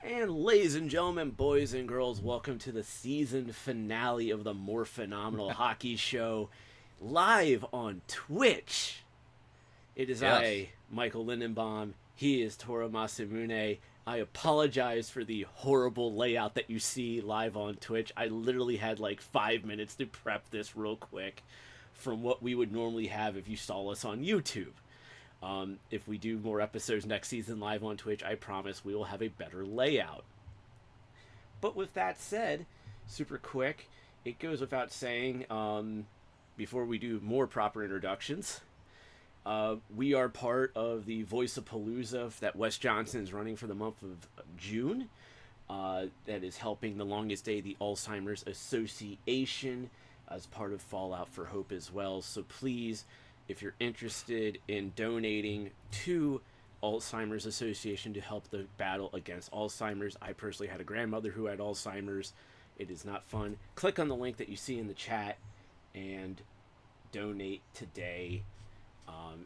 And ladies and gentlemen, boys and girls, welcome to the season finale of the Morphinominal Hockey Show, live on Twitch. It is Yes. I, Michael Lindenbaum. He is Tohoru Masamune. I apologize for the horrible layout that you see live on Twitch. I literally had like 5 minutes to prep this real quick from what we would normally have if you saw us on YouTube. If we do more episodes next season live on Twitch, I promise we will have a better layout. But with that said, super quick, it goes without saying, before we do more proper introductions, we are part of the Voice-A-Palooza that Wes Johnson is running for the month of June. That is helping the Longest Day, the Alzheimer's Association, as part of Fallout for Hope as well. So please, if you're interested in donating to Alzheimer's Association to help the battle against Alzheimer's, I personally had a grandmother who had Alzheimer's. It is not fun. Click on the link that you see in the chat and donate today.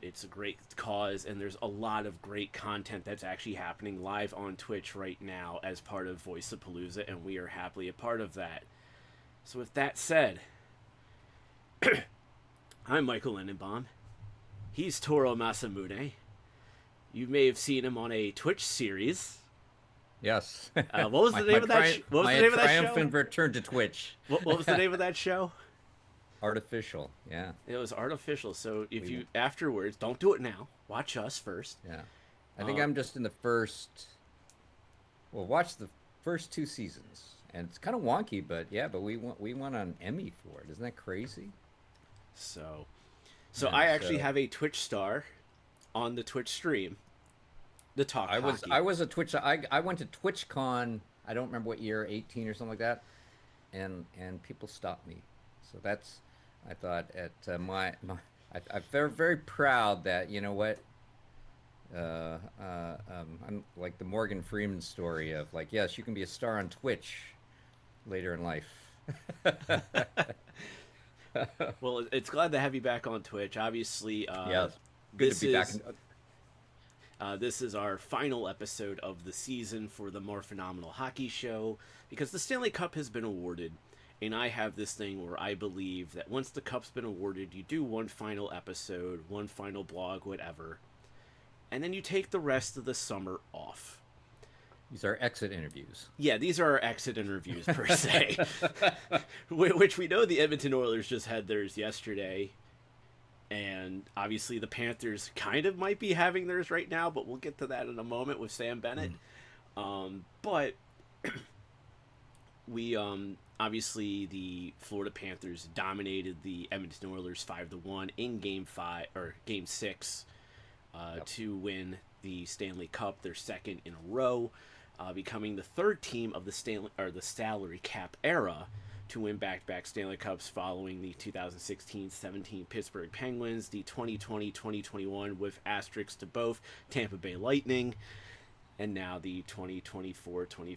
It's a great cause, and there's a lot of great content that's actually happening live on Twitch right now as part of Voice-A-Palooza, and we are happily a part of that. So with that said, I'm Michael Lindenbaum. He's Tohoru Masamune. You may have seen him on a Twitch series. Yes. What was the name of that? What was the name of that show? Triumphant return to Twitch. What was the name of that show? Artificial. Yeah. It was Artificial. So if you afterwards, don't do it now. Watch us first. Yeah. I think I'm just in the first. Well, watch the first two seasons, and it's kind of wonky, but yeah. But we won an Emmy for it. Isn't that crazy? So Yeah, I actually so have a Twitch star on the Twitch stream. The talk I was hockey. I was a Twitch. I went to TwitchCon. I don't remember what year, 18 or something like that, and people stopped me. So that's. I thought at I'm very very proud that you know what. I'm like the Morgan Freeman story of like, yes, you can be a star on Twitch later in life. Well, it's glad to have you back on Twitch. Obviously, Yeah, it's good to this be back. is this is our final episode of the season for the Morphinominal Hockey Show because the Stanley Cup has been awarded. And I have this thing where I believe that once the cup's been awarded, you do one final episode, one final blog, whatever, and then you take the rest of the summer off. These are exit interviews. Yeah, these are our exit interviews per se, which we know the Edmonton Oilers just had theirs yesterday, and obviously the Panthers kind of might be having theirs right now, but we'll get to that in a moment with Sam Bennett. But we obviously the Florida Panthers dominated the Edmonton Oilers 5-1 in Game 6 Yep. to win the Stanley Cup, their second in a row, becoming the third team of the salary cap era to win back-to-back Stanley Cups following the 2016-17 Pittsburgh Penguins, the 2020-2021 with asterisks to both Tampa Bay Lightning, and now the 2024-2025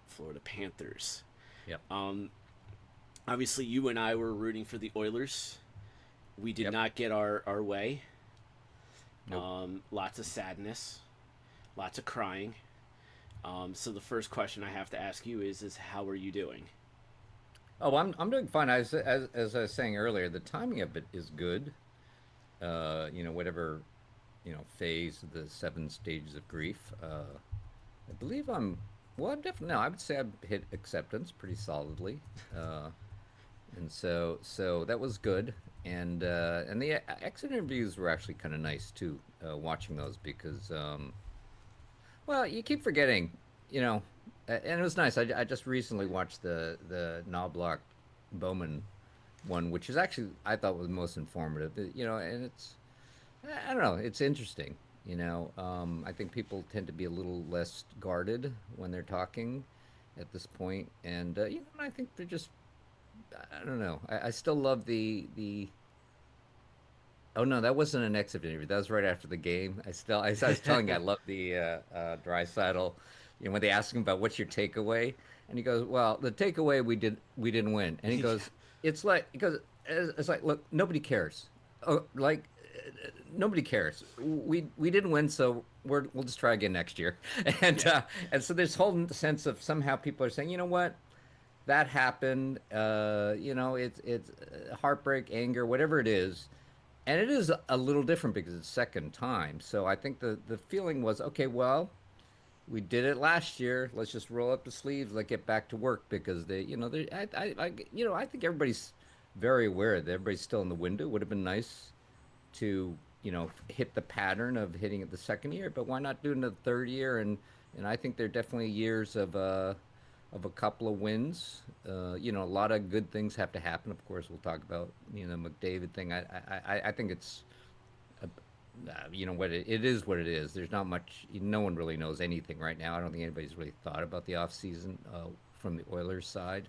Florida Panthers. Yep. Obviously, you and I were rooting for the Oilers. We did Yep. not get our way. Nope. Lots of sadness, lots of crying. So the first question I have to ask you is how are you doing? Oh, I'm doing fine. As I was saying earlier, the timing of it is good. Whatever, phase of the seven stages of grief. I believe well, I'm definitely, no, I would say I've hit acceptance pretty solidly. And so that was good. And the exit interviews were actually kind of nice too, watching those because, well, you keep forgetting, and it was nice. I just recently watched the Knobloch Bowman one, which is actually I thought was most informative. And it's I don't know, it's interesting. I think people tend to be a little less guarded when they're talking at this point, and I think they're just I don't know. I still love the. Oh no, that wasn't an exit interview. That was right after the game. I was telling you, I love the Draisaitl. When they ask him about what's your takeaway, and he goes, "Well, the takeaway we didn't win." And he goes, "It's like look, nobody cares. Oh, like nobody cares. We didn't win, so we'll just try again next year. And Yeah. and so this whole sense of somehow people are saying, you know what, that happened. It's heartbreak, anger, whatever it is, and it is a little different because it's second time. So I think the feeling was okay. Well, we did it last year. Let's just roll up the sleeves, like get back to work because I think everybody's very aware that everybody's still in the window. It would have been nice to hit the pattern of hitting it the second year, but why not do it in the third year? And I think there are definitely years of a couple of wins. A lot of good things have to happen. Of course, we'll talk about McDavid thing. I think it's what it is what it is. There's not much. No one really knows anything right now. I don't think anybody's really thought about the off season from the Oilers side.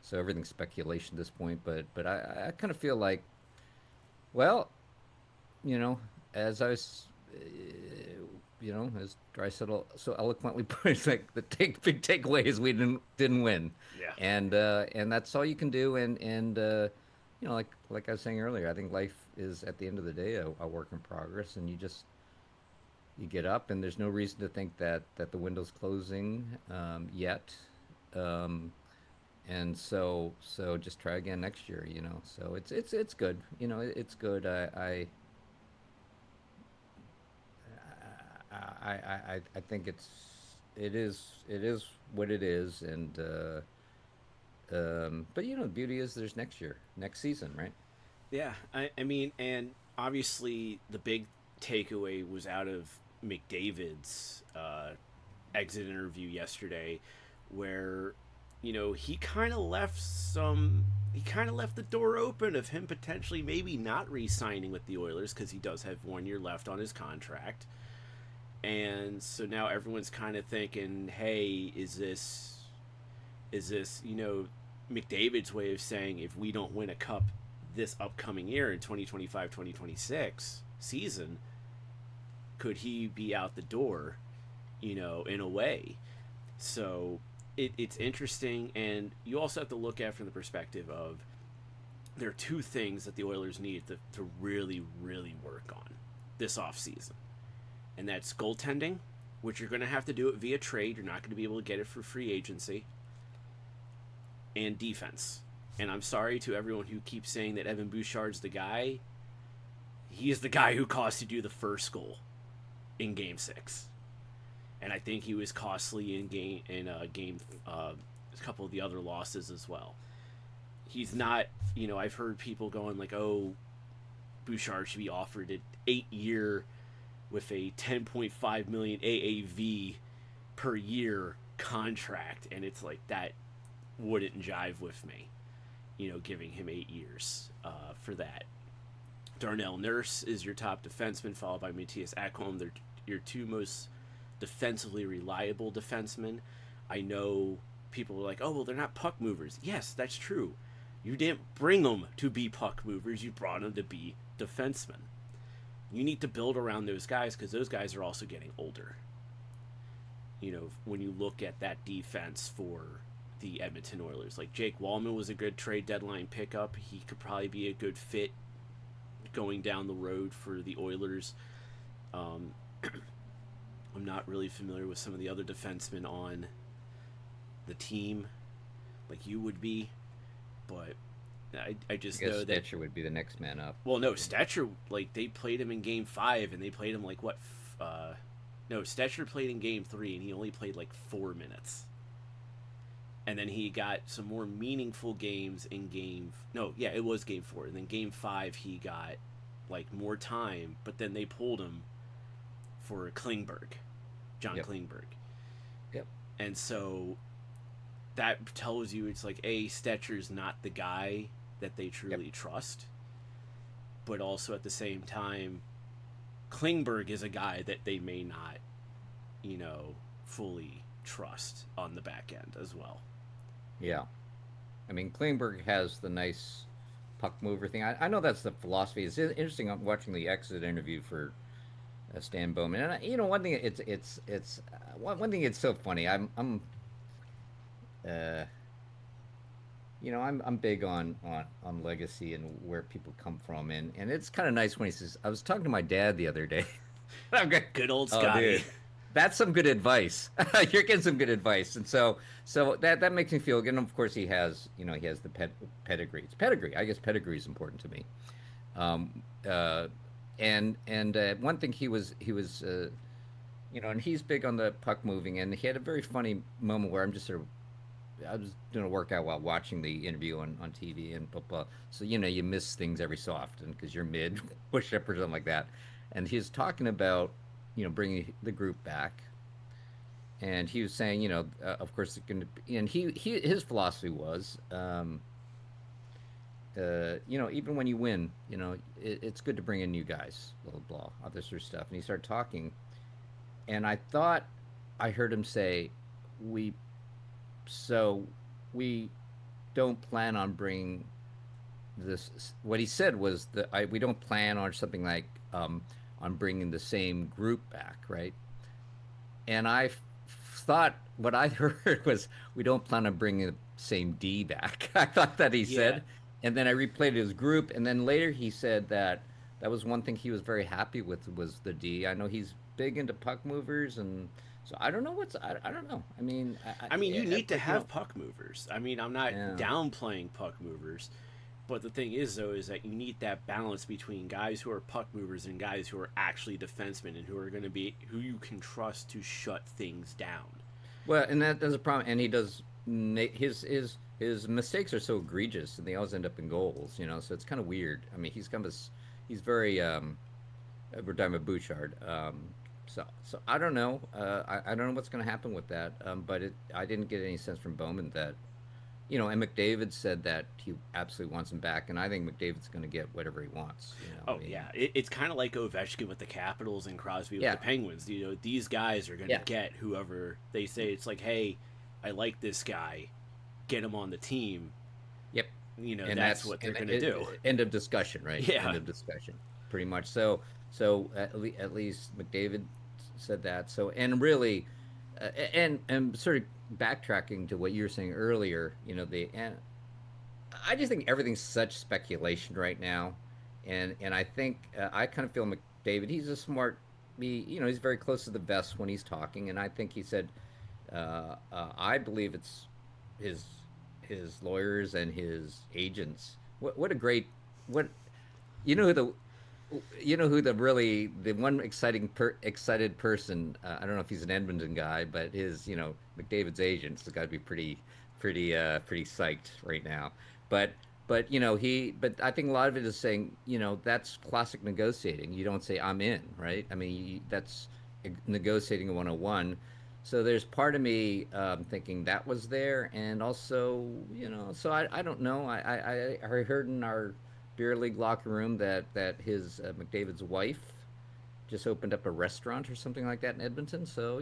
So everything's speculation at this point. But I kind of feel like, well, you know, as I was, as Draisaitl so eloquently put, it's like the big takeaway is we didn't win, Yeah. and that's all you can do. And like I was saying earlier, I think life is at the end of the day a work in progress, and you get up, and there's no reason to think that the window's closing yet. Um, and so just try again next year. So it's good. It's good. I think it is what it is, and but the beauty is there's next year, next season, right? Yeah. I mean, and obviously the big takeaway was out of McDavid's exit interview yesterday, where he kind of left the door open of him potentially maybe not re-signing with the Oilers because he does have 1 year left on his contract. And so now everyone's kind of thinking, hey, is this McDavid's way of saying if we don't win a cup this upcoming year in 2025-2026 season, could he be out the door, in a way? So it's interesting, and you also have to look at it from the perspective of there are two things that the Oilers need to really, really work on this offseason. And that's goaltending, which you're going to have to do it via trade. You're not going to be able to get it for free agency, and defense. And I'm sorry to everyone who keeps saying that Evan Bouchard's the guy. He is the guy who cost you the first goal in Game 6. And I think he was costly in a couple of the other losses as well. He's not, I've heard people going like, oh, Bouchard should be offered an 8-year with a 10.5 million AAV per year contract, and it's like that wouldn't jive with me, giving him 8 years for that. Darnell Nurse is your top defenseman, followed by Matthias Ekholm. They're your two most defensively reliable defensemen. I know people are like, oh, well, they're not puck movers. Yes, that's true. You didn't bring them to be puck movers. You brought them to be defensemen. You need to build around those guys because those guys are also getting older. When you look at that defense for the Edmonton Oilers, like Jake Wallman was a good trade deadline pickup. He could probably be a good fit going down the road for the Oilers. I'm not really familiar with some of the other defensemen on the team like you would be, but I just I guess know that. Stetcher would be the next man up. Well, no, Stetcher, like, they played him in Game 5, and they played him, like, what? No, Stetcher played in Game 3, and he only played, like, 4 minutes. And then he got some more meaningful games in Game... No, yeah, it was Game 4. And then Game 5, he got, like, more time, but then they pulled him for Klingberg. John Yep. Klingberg. Yep. And so that tells you it's like, A, Stetcher's not the guy that they truly trust, but also at the same time, Klingberg is a guy that they may not, fully trust on the back end as well. Yeah. I mean, Klingberg has the nice puck mover thing. I know that's the philosophy. It's interesting. I'm watching the exit interview for Stan Bowman, and one thing one thing. It's so funny. I'm uh, I'm big on legacy and where people come from, and it's kind of nice when he says, I was talking to my dad the other day. I'm going, Good old oh, Scotty. dude, that's some good advice. You're getting some good advice, and so that makes me feel good. And of course, he has the pedigree. It's pedigree. I guess pedigree is important to me. Um, uh, and one thing and he's big on the puck moving, and he had a very funny moment where I was doing a workout while watching the interview on TV and blah blah. So you miss things every so often because you're mid push up or something like that. And he was talking about bringing the group back, and he was saying of course it's going to be, and his philosophy was even when you win, it's good to bring in new guys, blah blah blah, all this sort of stuff. And he started talking, and I thought I heard him say, "We so we don't plan on bringing this." What he said was that we don't plan on something like on bringing the same group back, right? And thought what I heard was we don't plan on bringing the same D back. I thought that he Yeah. said, and then I replayed his group, and then later he said that that was one thing he was very happy with was the D. I know he's big into puck movers, and so I don't know I don't know. I mean, I mean, you need to but have puck movers. I mean, I'm not yeah, downplaying puck movers, but the thing is, though, is that you need that balance between guys who are puck movers and guys who are actually defensemen and who are going to be who you can trust to shut things down. well, and that's a problem. And he does his mistakes are so egregious, and they always end up in goals. So it's kind of weird. I mean, he's very we're talking about Bouchard. So I don't know. I don't know what's going to happen with that. But I didn't get any sense from Bowman that and McDavid said that he absolutely wants him back, and I think McDavid's going to get whatever he wants. I Oh mean, yeah, it's kind of like Ovechkin with the Capitals and Crosby with yeah, the Penguins. These guys are going to yeah, get whoever they say. It's like, hey, I like this guy, get him on the team. yep. And That's what they're going to do. end of discussion, right? Yeah. End of discussion, pretty much. So at least McDavid said that. So and really, and sort of backtracking to what you were saying earlier, and I just think everything's such speculation right now, and I think I kind of feel McDavid. He's a smart. He's very close to the vest when he's talking, and I think he said, I believe it's his his lawyers and his agents. What a great what you know who the the one excited person. I don't know if he's an Edmonton guy, but his McDavid's agents has got to be pretty psyched right now. But but I think a lot of it is saying that's classic negotiating. You don't say I'm in, right? I mean that's negotiating 101. So there's part of me thinking that was there, and also so I don't know. I heard in our beer league locker room that his McDavid's wife just opened up a restaurant or something like that in Edmonton. So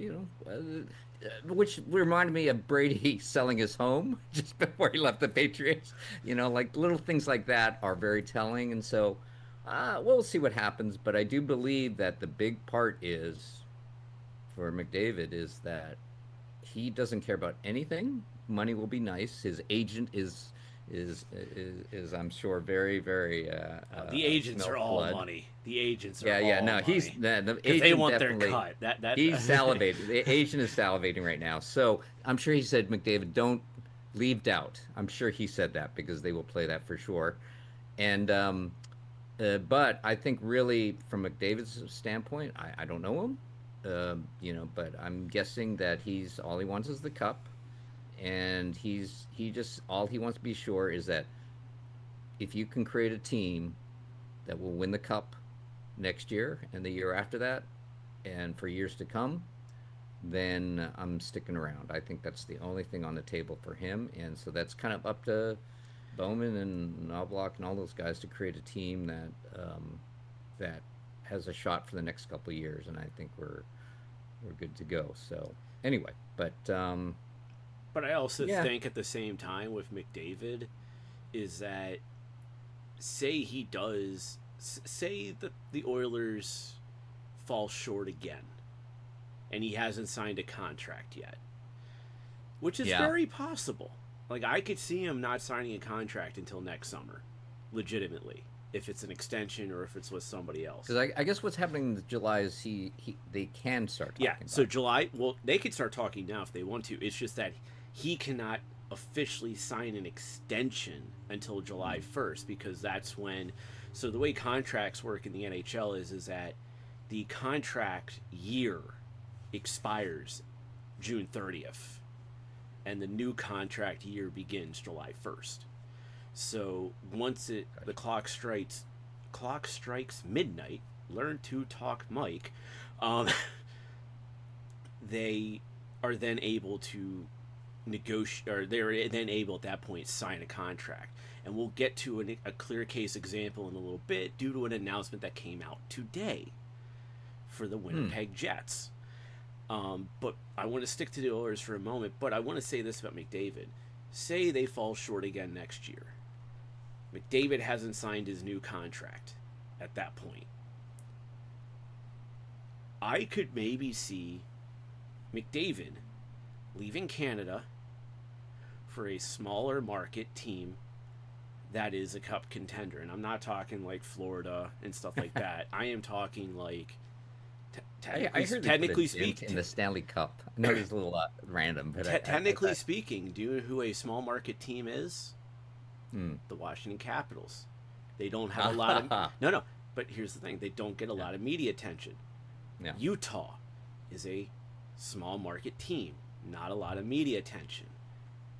which reminded me of Brady selling his home just before he left the Patriots. Like little things like that are very telling, and so we'll see what happens. But I do believe that the big part is for McDavid is that he doesn't care about anything. Money will be nice. His agent is I'm sure very very The agents are smelled all blood. money. The agents are Yeah, all no, he's money the because they agent want their definitely. cut. That He's salivating. The agent is salivating right now. So I'm sure he said, McDavid, don't leave doubt. I'm sure he said that because they will play that for sure. And but I think really from McDavid's standpoint, I don't know him, but I'm guessing that he's all he wants is the cup, and he just all he wants to be sure is that if you can create a team that will win the cup next year and the year after that, and for years to come, then I'm sticking around. I think that's the only thing on the table for him, and so that's kind of up to Bowman and Knobloch and all those guys to create a team that has a shot for the next couple of years, and I think we're good to go. So anyway, but But I also yeah, think at the same time with McDavid is that say that the Oilers fall short again and he hasn't signed a contract yet, which is yeah, very possible. Like, I could see him not signing a contract until next summer, legitimately, if it's an extension or if it's with somebody else. Because I guess what's happening in July is they can start Yeah, talking so about it. July, well, they could start talking now if they want to. It's just that he cannot officially sign an extension until July 1st because that's when. So the way contracts work in the NHL is that the contract year expires June 30th and the new contract year begins July 1st. So once the clock strikes midnight, learn to talk Mike. Um, they are then able to negotiate, or they're then able at that point sign a contract. And we'll get to a clear case example in a little bit due to an announcement that came out today for the Winnipeg Jets. But I want to stick to the Oilers for a moment. But I want to say this about McDavid: say they fall short again next year. McDavid hasn't signed his new contract at that point. I could maybe see McDavid leaving Canada for a smaller market team that is a cup contender. And I'm not talking like Florida and stuff like that. I am talking like I heard technically speaking in the Stanley Cup. I know it's a little random, but technically speaking, do you know who a small market team is? Hmm. The Washington Capitals. They don't have a lot of no. But here's the thing: they don't get a lot of media attention. Yeah. Utah is a small market team, not a lot of media attention.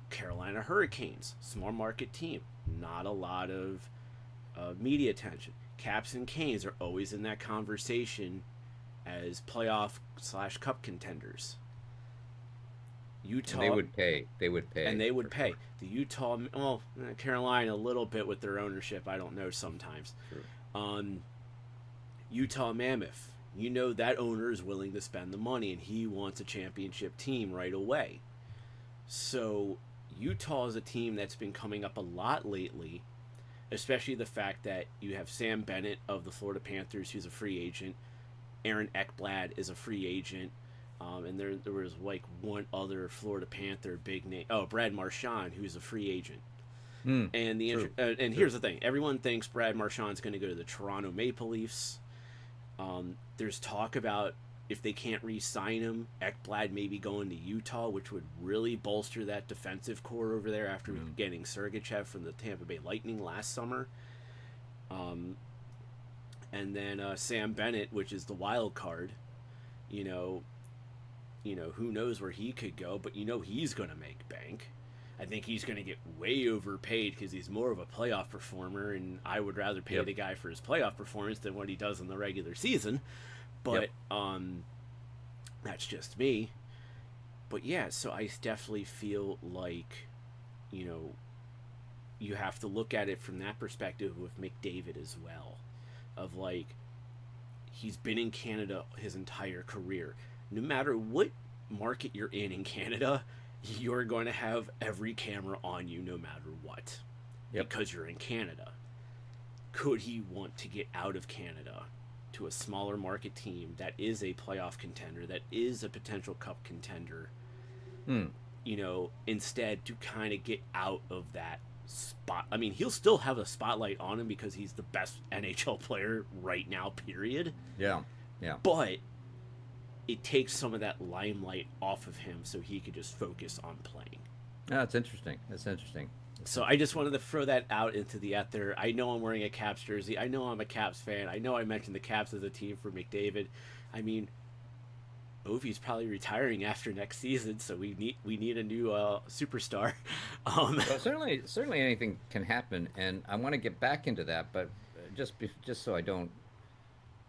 Carolina Hurricanes, small market team, not a lot of media attention. Caps and Canes are always in that conversation as playoff / cup contenders. Utah, And they would pay. They would pay. and they would pay. Sure. The Utah, well, Carolina a little bit with their ownership. I don't know sometimes. True. Utah Mammoth, you know that owner is willing to spend the money and he wants a championship team right away. So Utah is a team that's been coming up a lot lately, especially the fact that you have Sam Bennett of the Florida Panthers, who's a free agent. Aaron Ekblad is a free agent. And there was like one other Florida Panther big name. Oh, Brad Marchand, who's a free agent. And here's the thing: everyone thinks Brad Marchand's going to go to the Toronto Maple Leafs. There's talk about if they can't re-sign him, Ekblad maybe going to Utah, which would really bolster that defensive core over there after getting Sergachev from the Tampa Bay Lightning last summer. And then Sam Bennett, which is the wild card. You know, who knows where he could go, but he's going to make bank. I think he's going to get way overpaid because he's more of a playoff performer, and I would rather pay the guy for his playoff performance than what he does in the regular season. But that's just me. But yeah, so I definitely feel like, you have to look at it from that perspective with McDavid as well. Of like, he's been in Canada his entire career. No matter what market you're in Canada, you're going to have every camera on you no matter what. Because you're in Canada. Could he want to get out of Canada to a smaller market team that is a playoff contender, that is a potential cup contender, instead to kind of get out of that spot? I mean, he'll still have a spotlight on him because he's the best NHL player right now, period. Yeah. But it takes some of that limelight off of him so he could just focus on playing. That's interesting. So I just wanted to throw that out into the ether. I know I'm wearing a Caps jersey. I know I'm a Caps fan. I know I mentioned the Caps as a team for McDavid. I mean, Ovi's probably retiring after next season, so we need a new superstar. Well, certainly anything can happen, and I want to get back into that, but just so I don't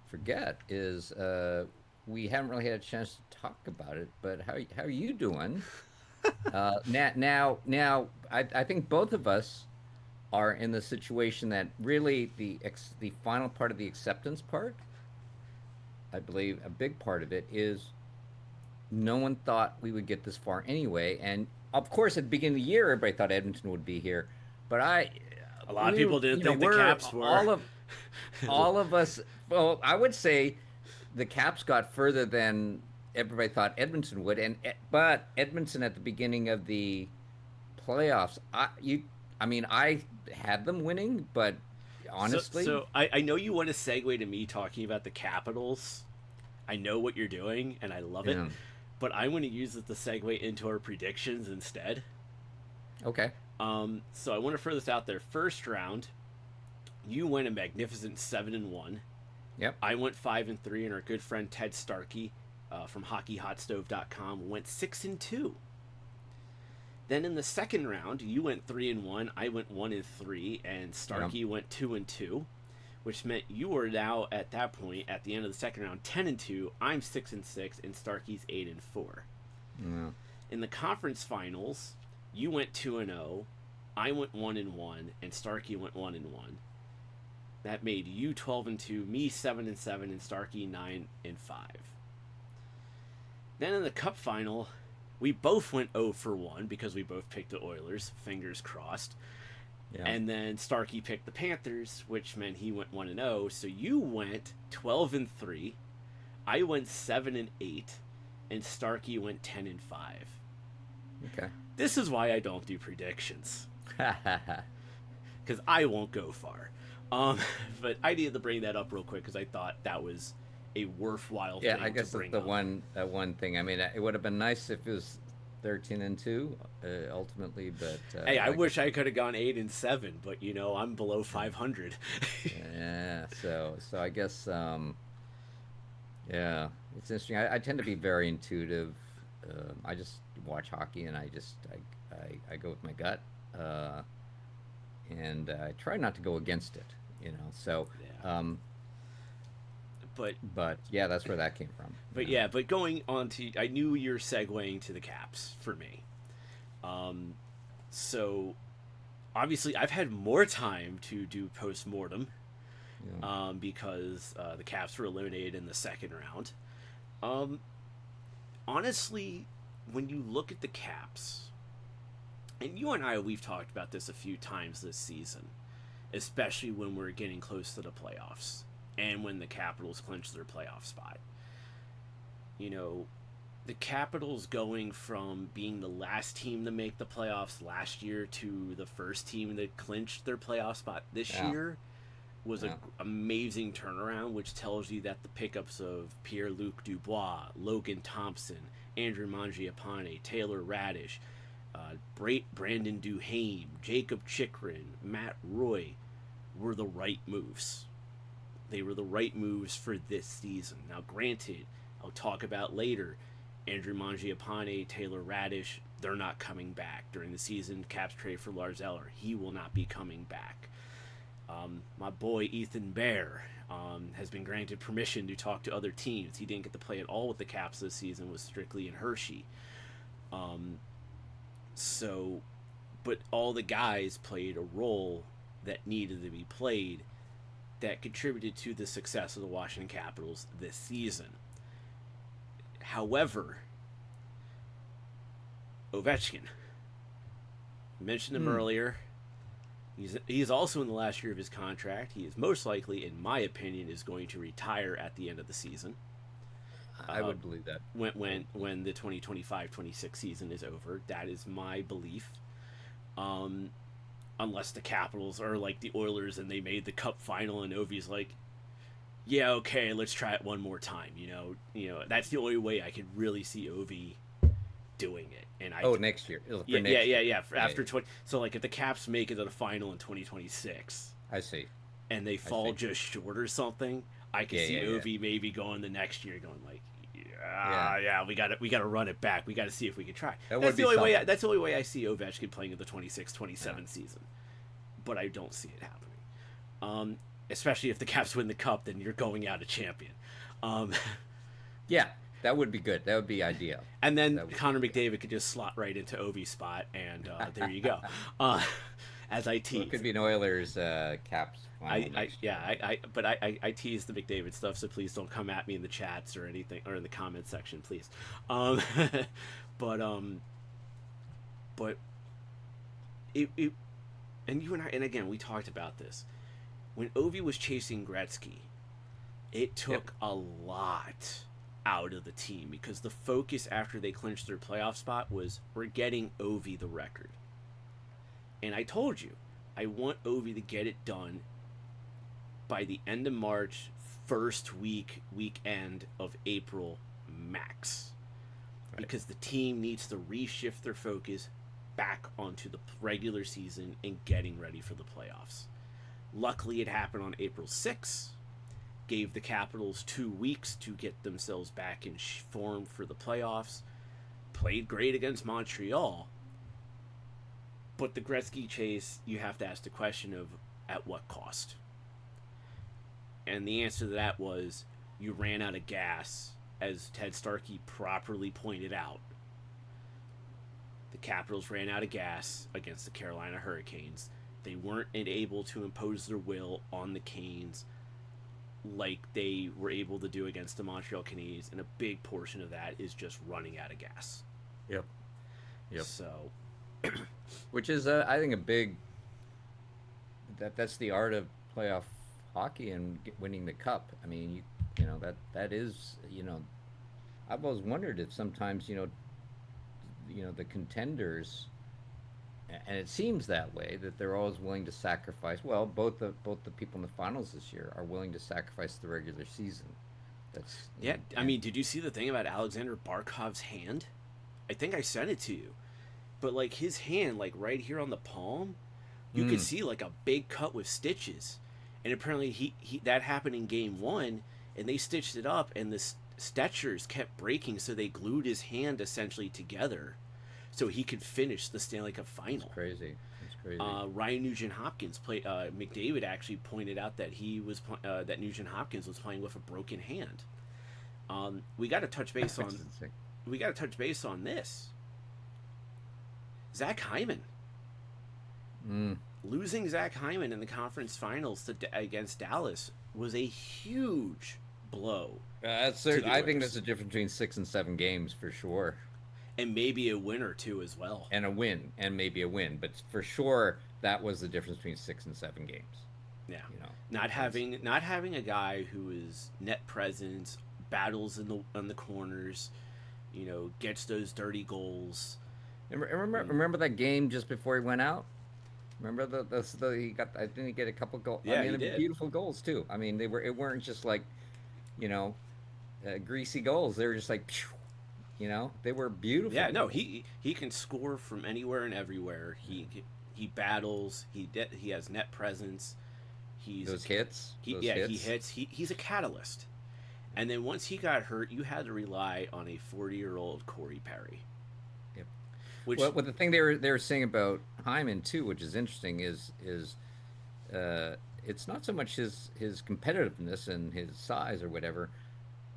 forget is we haven't really had a chance to talk about it. But how are you doing? Now, I think both of us are in the situation that really the final part of the acceptance part, I believe a big part of it is no one thought we would get this far anyway. And of course, at the beginning of the year, everybody thought Edmonton would be here, but a lot of people didn't think the Caps were. All of us. Well, I would say the Caps got further than everybody thought Edmonton would, but Edmonton at the beginning of the playoffs, I mean, I had them winning, but So, honestly, so I know you want to segue to me talking about the Capitals. I know what you're doing, and I love it. yeah. But I want to use it to segue into our predictions instead. Okay. So I want to throw this out there. First round, you went a magnificent 7-1. Yep. I went 5-3, and our good friend Ted Starkey from HockeyHotStove.com went 6-2. Then in the second round, you went 3-1. I went 1-3, and Yep. Starkey went 2-2, which meant you were now at that point at the end of the second round 10-2. I'm 6-6, and Starkey's 8-4. Yeah. In the conference finals, you went 2-0. I went 1-1, and Starkey went 1-1. That made you 12-2, me 7-7, and Starkey 9-5. Then in the Cup final, we both went 0-1 because we both picked the Oilers. Fingers crossed. Yeah. And then Starkey picked the Panthers, which meant he went 1-0. So you went 12-3. I went 7-8, and Starkey went 10-5. Okay. This is why I don't do predictions, because I won't go far. But I needed to bring that up real quick because I thought that was a worthwhile Yeah, thing I guess to that's bring the up. one thing. I mean, it would have been nice if it was 13-2 ultimately, but Hey, I I wish guess I could have gone 8-7, but I'm below yeah. 500. Yeah. So I guess yeah, it's interesting. I tend to be very intuitive. I just watch hockey and I go with my gut, uh, and I try not to go against it. So Yeah, um, but but yeah, that's where that came from. but going on to, I knew you're segueing to the Caps for me. Um, so obviously I've had more time to do post mortem, Yeah. because the Caps were eliminated in the second round. Um, Honestly, when you look at the Caps, and you and I, we've talked about this a few times this season, especially when we're getting close to the playoffs and when the Capitals clinch their playoff spot. You know, the Capitals going from being the last team to make the playoffs last year to the first team that clinched their playoff spot this Yeah. year was an Yeah. amazing turnaround, which tells you that the pickups of Pierre-Luc Dubois, Logan Thompson, Andrew Mangiapane, Taylor Radish, Brandon Duhaime, Jacob Chikrin, Matt Roy were the right moves. They were the right moves for this season. Now, granted, I'll talk about later, Andrew Mangiapane, Taylor Radish, they're not coming back. During the season, Caps trade for Lars Eller. He will not be coming back. My boy Ethan Bear has been granted permission to talk to other teams. He didn't get to play at all with the Caps this season, was strictly in Hershey. Um, so, but all the guys played a role that needed to be played that contributed to the success of the Washington Capitals this season. However, Ovechkin, mentioned him Hmm. earlier. He's also in the last year of his contract. He is most likely, in my opinion, is going to retire at the end of the season. I Uh, would believe that. when I when would believe when the 2025-26 season is over, that is my belief. Um, Unless the Capitals are like the Oilers and they made the Cup final and Ovi's like, yeah, okay, let's try it one more time. That's the only way I could really see Ovi doing it. And I, Oh, next year. For yeah, yeah, next yeah, year. yeah. Yeah, After yeah. 20, so like if the Caps make it to the final in 2026 I see. and they I fall see. just short or something, I could Yeah, see yeah, yeah. Ovi maybe going the next year, going like, Yeah. yeah, we got to run it back. We got to see if we can try. That That's would the be only way. something. That's the only way I see Ovechkin playing in the 26-27 Yeah. season. But I don't see it happening. Especially if the Caps win the Cup, then you're going out a champion. Um, Yeah, that would be good. That would be ideal. and then That would be Connor ideal. McDavid could just slot right into Ovi's spot, and there you go. Uh, as I Well, it tease. could be an Oilers Caps final I next yeah year. I tease the McDavid stuff, so please don't come at me in the chats or anything or in the comment section, please. Um, but but it and you and I, and again we talked about this when Ovi was chasing Gretzky. It Yep. took a lot out of the team because the focus after they clinched their playoff spot was we're getting Ovi the record. And I told you, I want Ovi to get it done by the end of March, first weekend of April max. Right. Because the team needs to reshift their focus back onto the regular season and getting ready for the playoffs. Luckily, it happened on April 6th. Gave the Capitals 2 weeks to get themselves back in form for the playoffs. Played great against Montreal. But the Gretzky chase, you have to ask the question of at what cost? And the answer to that was you ran out of gas, as Ted Starkey properly pointed out. The Capitals ran out of gas against the Carolina Hurricanes. They weren't able to impose their will on the Canes like they were able to do against the Montreal Canadiens, and a big portion of that is just running out of gas. Yep. So, which is, I think, a big. That's the art of playoff hockey and winning the cup. I mean, you know that is, you know, I've always wondered if sometimes, you know, the contenders, and it seems that way, that they're always willing to sacrifice. Well, both the people in the finals this year are willing to sacrifice the regular season. That's yeah. I mean, did you see the thing about Alexander Barkov's hand? I think I sent it to you, but like his hand, like right here on the palm, you could see like a big cut with stitches, and apparently he that happened in Game 1, and they stitched it up, and the stitchers kept breaking, so they glued his hand essentially together, so he could finish the Stanley Cup final. That's crazy. Ryan Nugent-Hopkins played. McDavid actually pointed out that he was that Nugent-Hopkins was playing with a broken hand. We got to touch base on. We got to touch base on this. Zach Hyman. Losing Zach Hyman in the conference finals against Dallas was a huge blow. I think there's a difference between 6 and 7 games for sure. And maybe a win or two as well. And a win, and maybe a win. But for sure, that was the difference between 6 and 7 games. Yeah. You know, not having a guy who is net presence, battles in the corners, you know, gets those dirty goals. Remember that game just before he went out? Remember he got, I think he get a couple goals. Yeah, I mean, he did. Beautiful goals too. I mean, it weren't just like, you know, greasy goals. They were just like, you know, they were beautiful. Yeah, no, he can score from anywhere and everywhere. He battles. He has net presence. Those hits. He hits. He's a catalyst. And then once he got hurt, you had to rely on a 40-year-old Corey Perry. Yep. Well, the thing they were saying about Hyman too, which is interesting, is it's not so much his competitiveness and his size or whatever.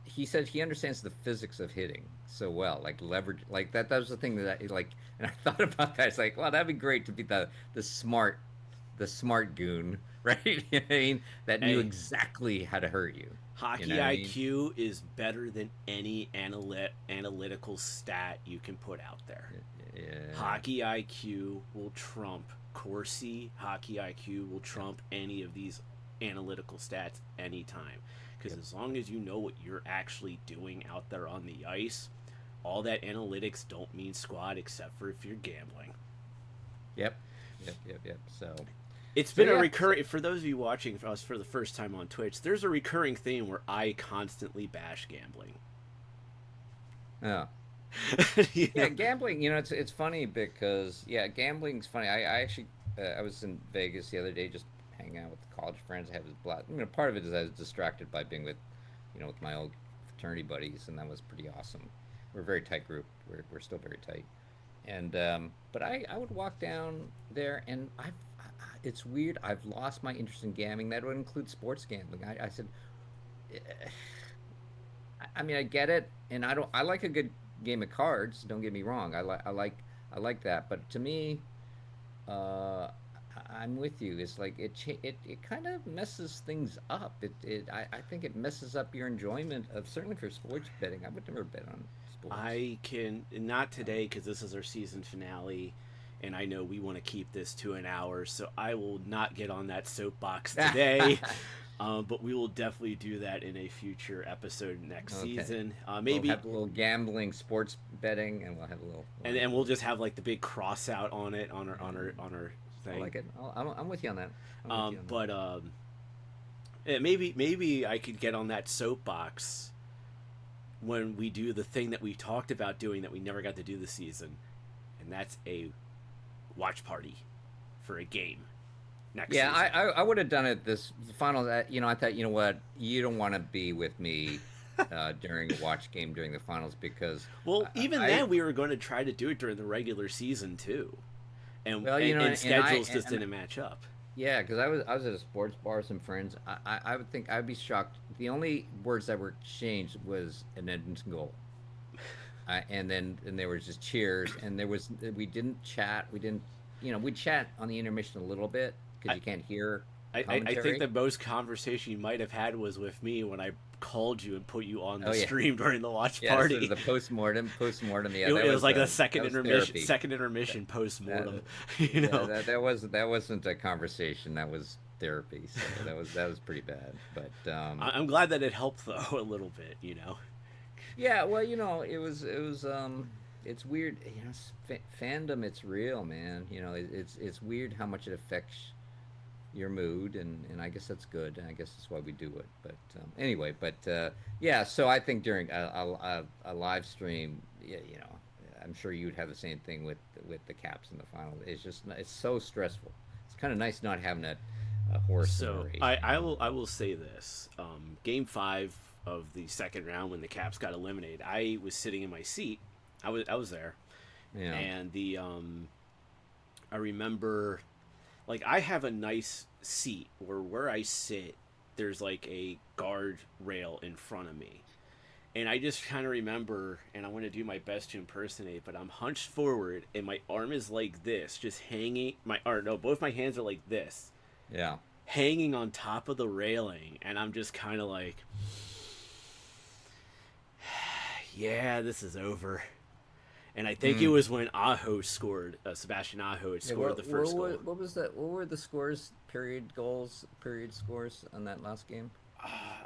He said he understands the physics of hitting so well, like leverage, like that. That was the thing that and I thought about that. It's like, well, that'd be great to be the smart goon, right? You know what I mean? That knew exactly how to hurt you. Hockey IQ is better than any analytical stat you can put out there. Yeah. Hockey IQ will trump Corsi. Hockey IQ will trump any of these analytical stats anytime. Because as long as you know what you're actually doing out there on the ice, all that analytics don't mean squat except for if you're gambling. Yep. So it's been a recurring, for those of you watching us for the first time on Twitch, there's a recurring theme where I constantly bash gambling. Yeah. Yeah, gambling, you know, it's funny because, gambling's funny. I actually, I was in Vegas the other day just hanging out with college friends. I had this blast. You know, part of it is I was distracted by being with, you know, with my old fraternity buddies, and that was pretty awesome. We're a very tight group. We're still very tight. And, but I would walk down there, and it's weird. I've lost my interest in gambling. That would include sports gambling. I said, I mean, I get it, and I like a good game of cards. Don't get me wrong. I like that. But to me, I'm with you. It's like it kind of messes things up. I think it messes up your enjoyment of, certainly for sports betting. I would never bet on sports. I can not today because this is our season finale. And I know we want to keep this to an hour, so I will not get on that soapbox today. But we will definitely do that in a future episode next season. Maybe we'll have a little gambling, sports betting, and we'll have a little. And we'll just have like the big cross out on it on our I thing. like it. I'm with you on that. I'm with you on that. But yeah, maybe I could get on that soapbox when we do the thing that we talked about doing that we never got to do this season, and that's a watch party for a game next Yeah, season. I would have done it this final. You know, I thought, you know what, you don't want to be with me during a watch game during the finals because Well, even I then, we were going to try to do it during the regular season too, and well, you know, and and schedules just didn't match up. yeah, because I was at a sports bar with some friends. I would think I'd be shocked. The only words that were exchanged was an Edmonton goal. And there was just cheers, and we didn't chat. We didn't, you know, we chat on the intermission a little bit because I, you can't hear I think commentary. the most conversation you might have had was with me when I called you and put you on Oh the yeah, stream during the watch yeah. Sort of party. the postmortem. Yeah, It was like a that was therapy. second intermission That, post mortem. that, You yeah, know. that wasn't a conversation. That was therapy. So that was pretty bad. But I'm glad that it helped though a little bit. You know. yeah, well, you know, it was it's weird. You know, fandom. It's real, man. You know, it's weird how much it affects your mood, and I guess that's good, and I guess that's why we do it. But anyway, yeah. So I think during a live stream, you know, I'm sure you'd have the same thing with the Caps in the final. It's so stressful. It's kind of nice not having a horse in the So race. I will say this: Game 5 of the second round when the Caps got eliminated, I was sitting in my seat. I was there, You know, and I remember, like, I have a nice seat where I sit. There's like a guard rail in front of me, and I just kind of remember, and I want to do my best to impersonate, but I'm hunched forward and my arm is like this, just hanging. Both my hands are like this, yeah. hanging on top of the railing, and I'm just kind of like, yeah, this is over. And I think it Mm. was when Aho scored, Sebastian Aho had Yeah, scored the first goal. what was that? What were the scores? Period scores on that last game?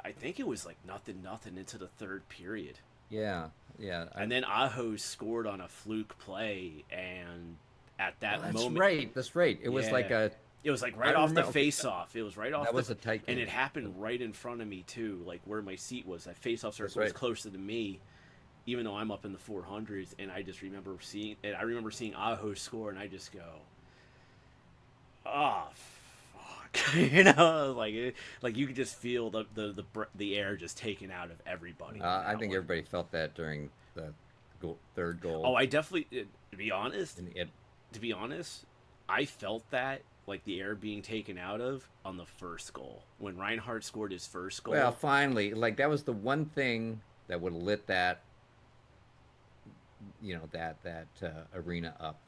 I think it was like nothing into the third period. Yeah, yeah. And then Aho scored on a fluke play, and at Oh, that that's moment, right. That's right. It was like yeah, a. it was like I right off the remember. Okay, face-off. It was right off that the, was a tight and it game. happened right in front of me too, like where my seat was. That face-off That's circle was right. closer to me, even though I'm up in the 400s. And I just remember seeing, and I remember seeing Aho score, and I just go, oh fuck, like you could just feel the air just taken out of everybody on I that think one. everybody felt that during the third Oh, goal. I definitely, to be honest, In the end. I felt that, like the air being taken out of on the first goal when Reinhardt scored his first Well, goal. finally, like that was the one thing that would have lit that, you know, that arena up.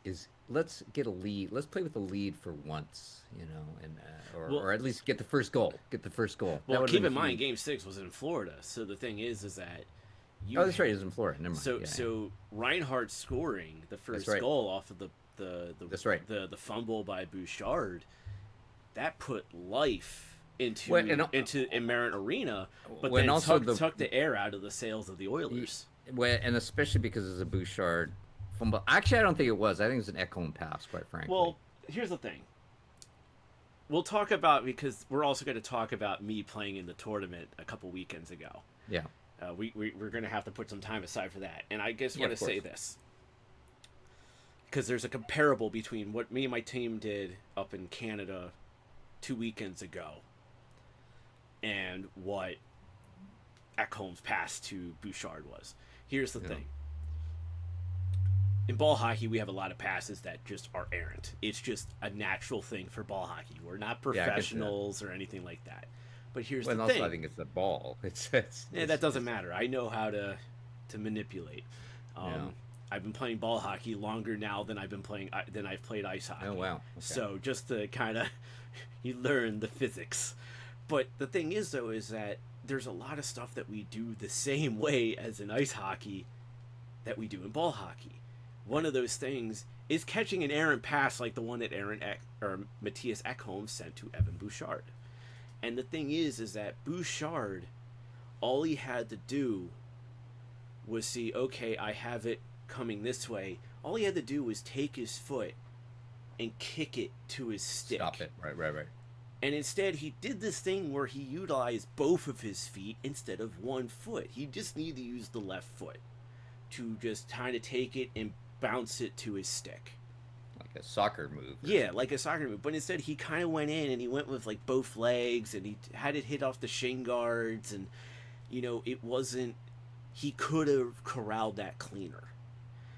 Is let's get a lead. Let's play with the lead for once, you know, and Well, or at least get the first goal. Get the first goal. That well, would have keep been in mind, huge. Game 6 was in Florida, so the thing is that Oh, you that's right. It was in Florida. Never mind. Yeah, yeah. so Reinhardt scoring the That's first right. goal off of the the That's right. the fumble by Bouchard, that put life Well, and in Marin Arena, but when then also took the air out of the sails of the Oilers. well, and especially because it's a Bouchard fumble. Actually, I don't think it was. I think it was an echoing pass, quite frankly. Well, here's the thing. We'll talk about, because we're also going to talk about me playing in the tournament a couple weekends ago. Yeah. We're going to have to put some time aside for that. And I just Yeah, want of to say course. this, because there's a comparable between what me and my team did up in Canada 2 weekends ago and what Ekholm's pass to Bouchard was. Here's the Yeah. thing. In ball hockey, we have a lot of passes that just are errant. It's just a natural thing for ball hockey. We're not Yeah, I can see that. professionals or anything like that. But here's Well, and the also thing. I think it's the ball. Yeah, that doesn't matter. I know how to manipulate. Yeah. I've been playing ball hockey longer now than I've played ice hockey. Oh wow. Okay. So just to kind of you learn the physics. But the thing is though is that there's a lot of stuff that we do the same way as in ice hockey that we do in ball hockey. One of those things is catching an errant pass like the one that Matthias Ekholm sent to Evan Bouchard. And the thing is that Bouchard, all he had to do was see, okay, I have it coming this way. All he had to do was take his foot and kick it to his stick. Stop it. Right. And instead, he did this thing where he utilized both of his feet instead of one foot. He just needed to use the left foot to just kind of take it and bounce it to his stick. Like a soccer move. Yeah, like a soccer move. But instead, he kind of went in and he went with like both legs and he had it hit off the shin guards. And, it wasn't. He could have corralled that cleaner.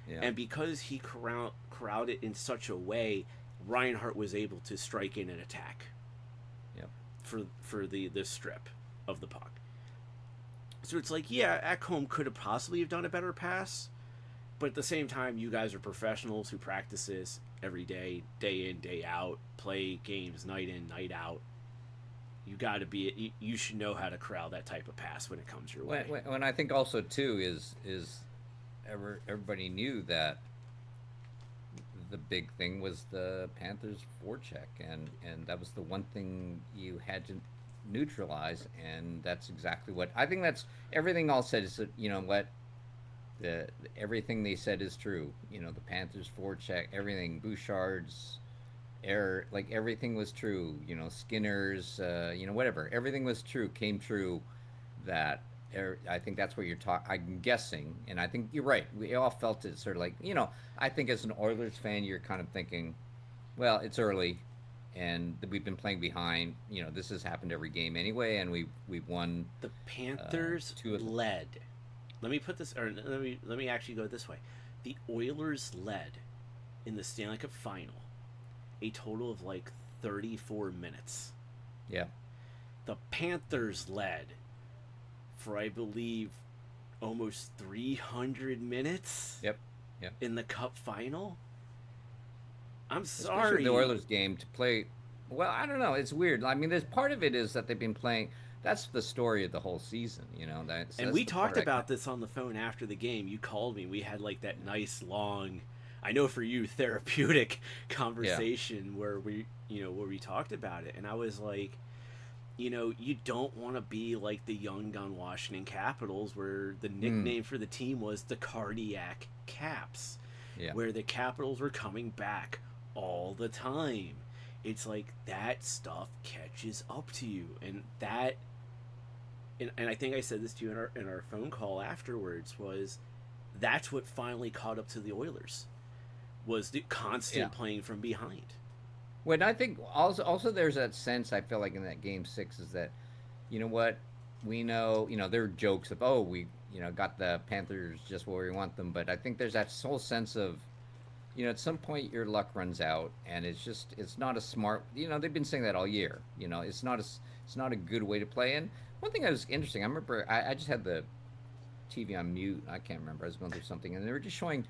Yeah. And because he corralled it in such a way, Reinhardt was able to strike in and attack. For the strip of the puck. So it's like, yeah, Ekholm could have possibly have done a better pass, but at the same time, you guys are professionals who practice this every day in, day out, play games night in, night out. You should know how to corral that type of pass when it comes your way. When I think also too is everybody knew that the big thing was the Panthers' forecheck, and that was the one thing you had to neutralize, and that's exactly what I think. That's everything all said is that everything they said is true. The Panthers' forecheck, everything, Bouchard's error, like everything was true. Skinner's, whatever, everything was true, came true. That I think that's what you're talking. I'm guessing, and I think you're right. We all felt it sort of like, I think as an Oilers fan, you're kind of thinking, well, it's early, and we've been playing behind. This has happened every game anyway, and we've won. The Panthers led. Let me actually go this way. The Oilers led in the Stanley Cup final a total of like 34 minutes. Yeah. The Panthers led for, I believe, almost 300 minutes. Yep. In the Cup final. I'm sorry. Especially the Oilers game to play. Well, I don't know. It's weird. I mean, there's part of it is that they've been playing. That's the story of the whole season, And we talked about this on the phone after the game. You called me. We had like that nice long, I know for you, therapeutic conversation where we talked about it, and I was like, you don't want to be like the young gun Washington Capitals, where the nickname for the team was the Cardiac Caps, where the Capitals were coming back all the time. It's like that stuff catches up to you, and I think I said this to you in our phone call afterwards, that's what finally caught up to the Oilers, was the constant playing from behind. When I think also there's that sense I feel like in that game 6 is that, we know, there are jokes of, we got the Panthers just where we want them, but I think there's that whole sense of, at some point your luck runs out, and it's not a smart, they've been saying that all year, it's not a good way to play. And one thing that was interesting, I remember I just had the TV on mute, I can't remember, I was going through something, and they were just showing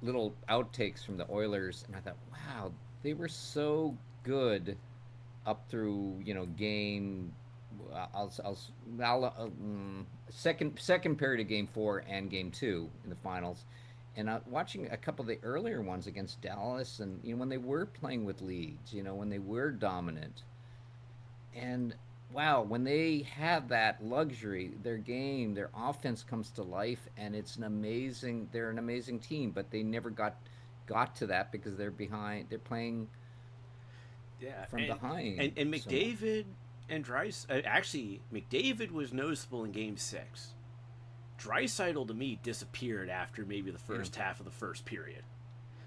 little outtakes from the Oilers, and I thought, wow, they were so good up through game. Second period of game 4 and game 2 in the finals, and watching a couple of the earlier ones against Dallas, and when they were playing with leads, when they were dominant, and wow, when they have that luxury, their game, their offense comes to life, and they're an amazing team, but they never got to that because they're behind. They're playing from behind. And McDavid and Draisaitl, actually, McDavid was noticeable in Game 6. Draisaitl, to me, disappeared after maybe the first half of the first period.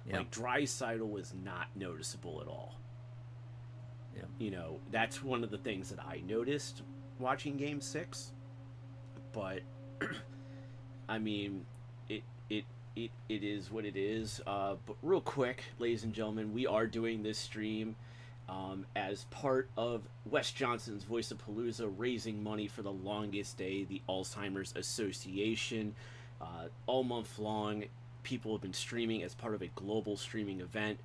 Yeah. Like, Draisaitl was not noticeable at all. Yeah. That's one of the things that I noticed watching Game 6. But, I mean, it is what it is. But real quick, ladies and gentlemen, we are doing this stream as part of Wes Johnson's Voice-A-Palooza, raising money for the longest day, the Alzheimer's Association. All month long, people have been streaming as part of a global streaming event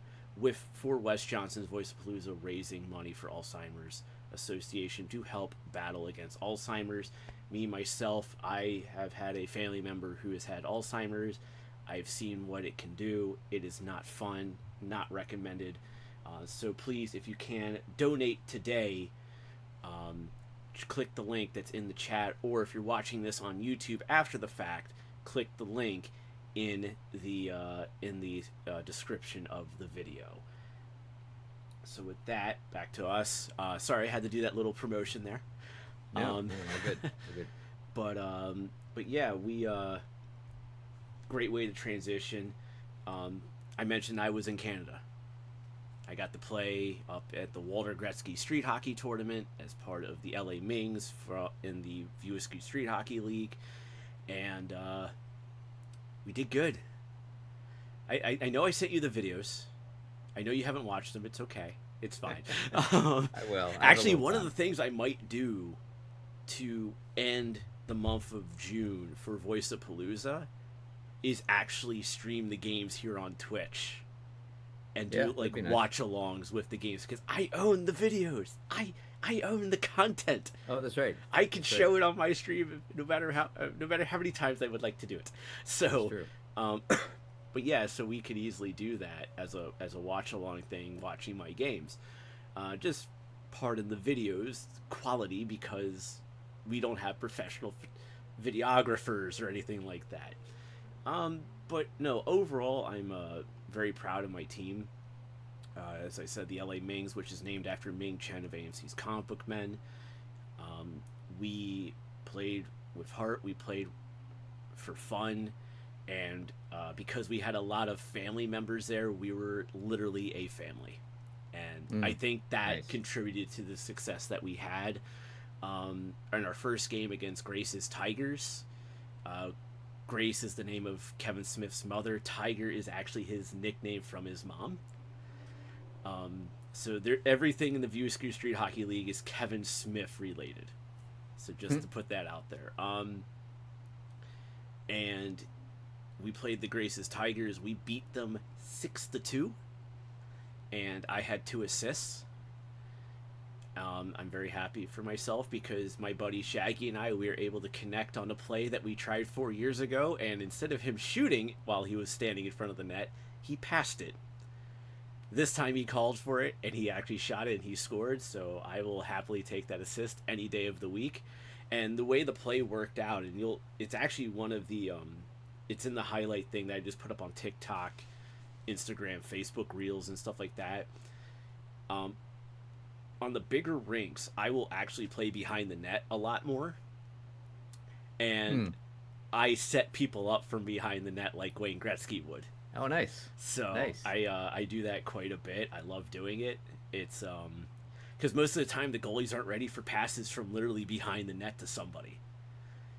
for Wes Johnson's Voice-A-Palooza, raising money for Alzheimer's Association to help battle against Alzheimer's. Me, myself, I have had a family member who has had Alzheimer's. I've seen what it can do. It is not fun, not recommended. So please, if you can, donate today. Click the link that's in the chat, or if you're watching this on YouTube after the fact, click the link in the description of the video. So with that, back to us. Sorry, I had to do that little promotion there. No, Um, no, we're good. We're good. but yeah, we great way to transition. I mentioned I was in Canada. I got to play up at the Walter Gretzky Street Hockey Tournament as part of the LA Mings in the Voice-A Street Hockey League, and we did good. I know I sent you the videos. I know you haven't watched them. It's okay. It's fine. I will. I have a Actually, little one of time. the things I might do to end the month of June for Voice-A-Palooza is actually stream the games here on Twitch and Yeah, do that'd like be nice. watch alongs with the games because I own the videos. I own the content. Oh, that's right. I can That's right. show it on my stream no matter how many times I would like to do it. That's So, true. um, but yeah, so we could easily do that as a watch along thing, watching my games. Just pardon the videos quality because we don't have professional videographers or anything like that. But no, overall, I'm very proud of my team. As I said, the LA Mings, which is named after Ming Chen of AMC's Comic Book Men. Um, we played with heart. We played for fun, and because we had a lot of family members there, we were literally a family. And I Mm, think that nice. contributed to the success that we had in our first game against Grace's Tigers. Uh, Grace is the name of Kevin Smith's mother. Tiger is actually his nickname from his mom. So everything in the View Askew Street Hockey League is Kevin Smith related. So just to put that out there. And we played the Grace's Tigers. We beat them 6-2, and I had 2 assists. I'm very happy for myself because my buddy Shaggy and I, we were able to connect on a play that we tried 4 years ago, and instead of him shooting while he was standing in front of the net, he passed it. This time he called for it and he actually shot it and he scored, so I will happily take that assist any day of the week. And the way the play worked out, and it's actually one of the it's in the highlight thing that I just put up on TikTok, Instagram, Facebook Reels and stuff like that. Um, on the bigger rinks, I will actually play behind the net a lot more, and Hmm. I set people up from behind the net like Wayne Gretzky would. Oh, nice. So Nice. I do that quite a bit. I love doing it. It's because most of the time the goalies aren't ready for passes from literally behind the net to somebody.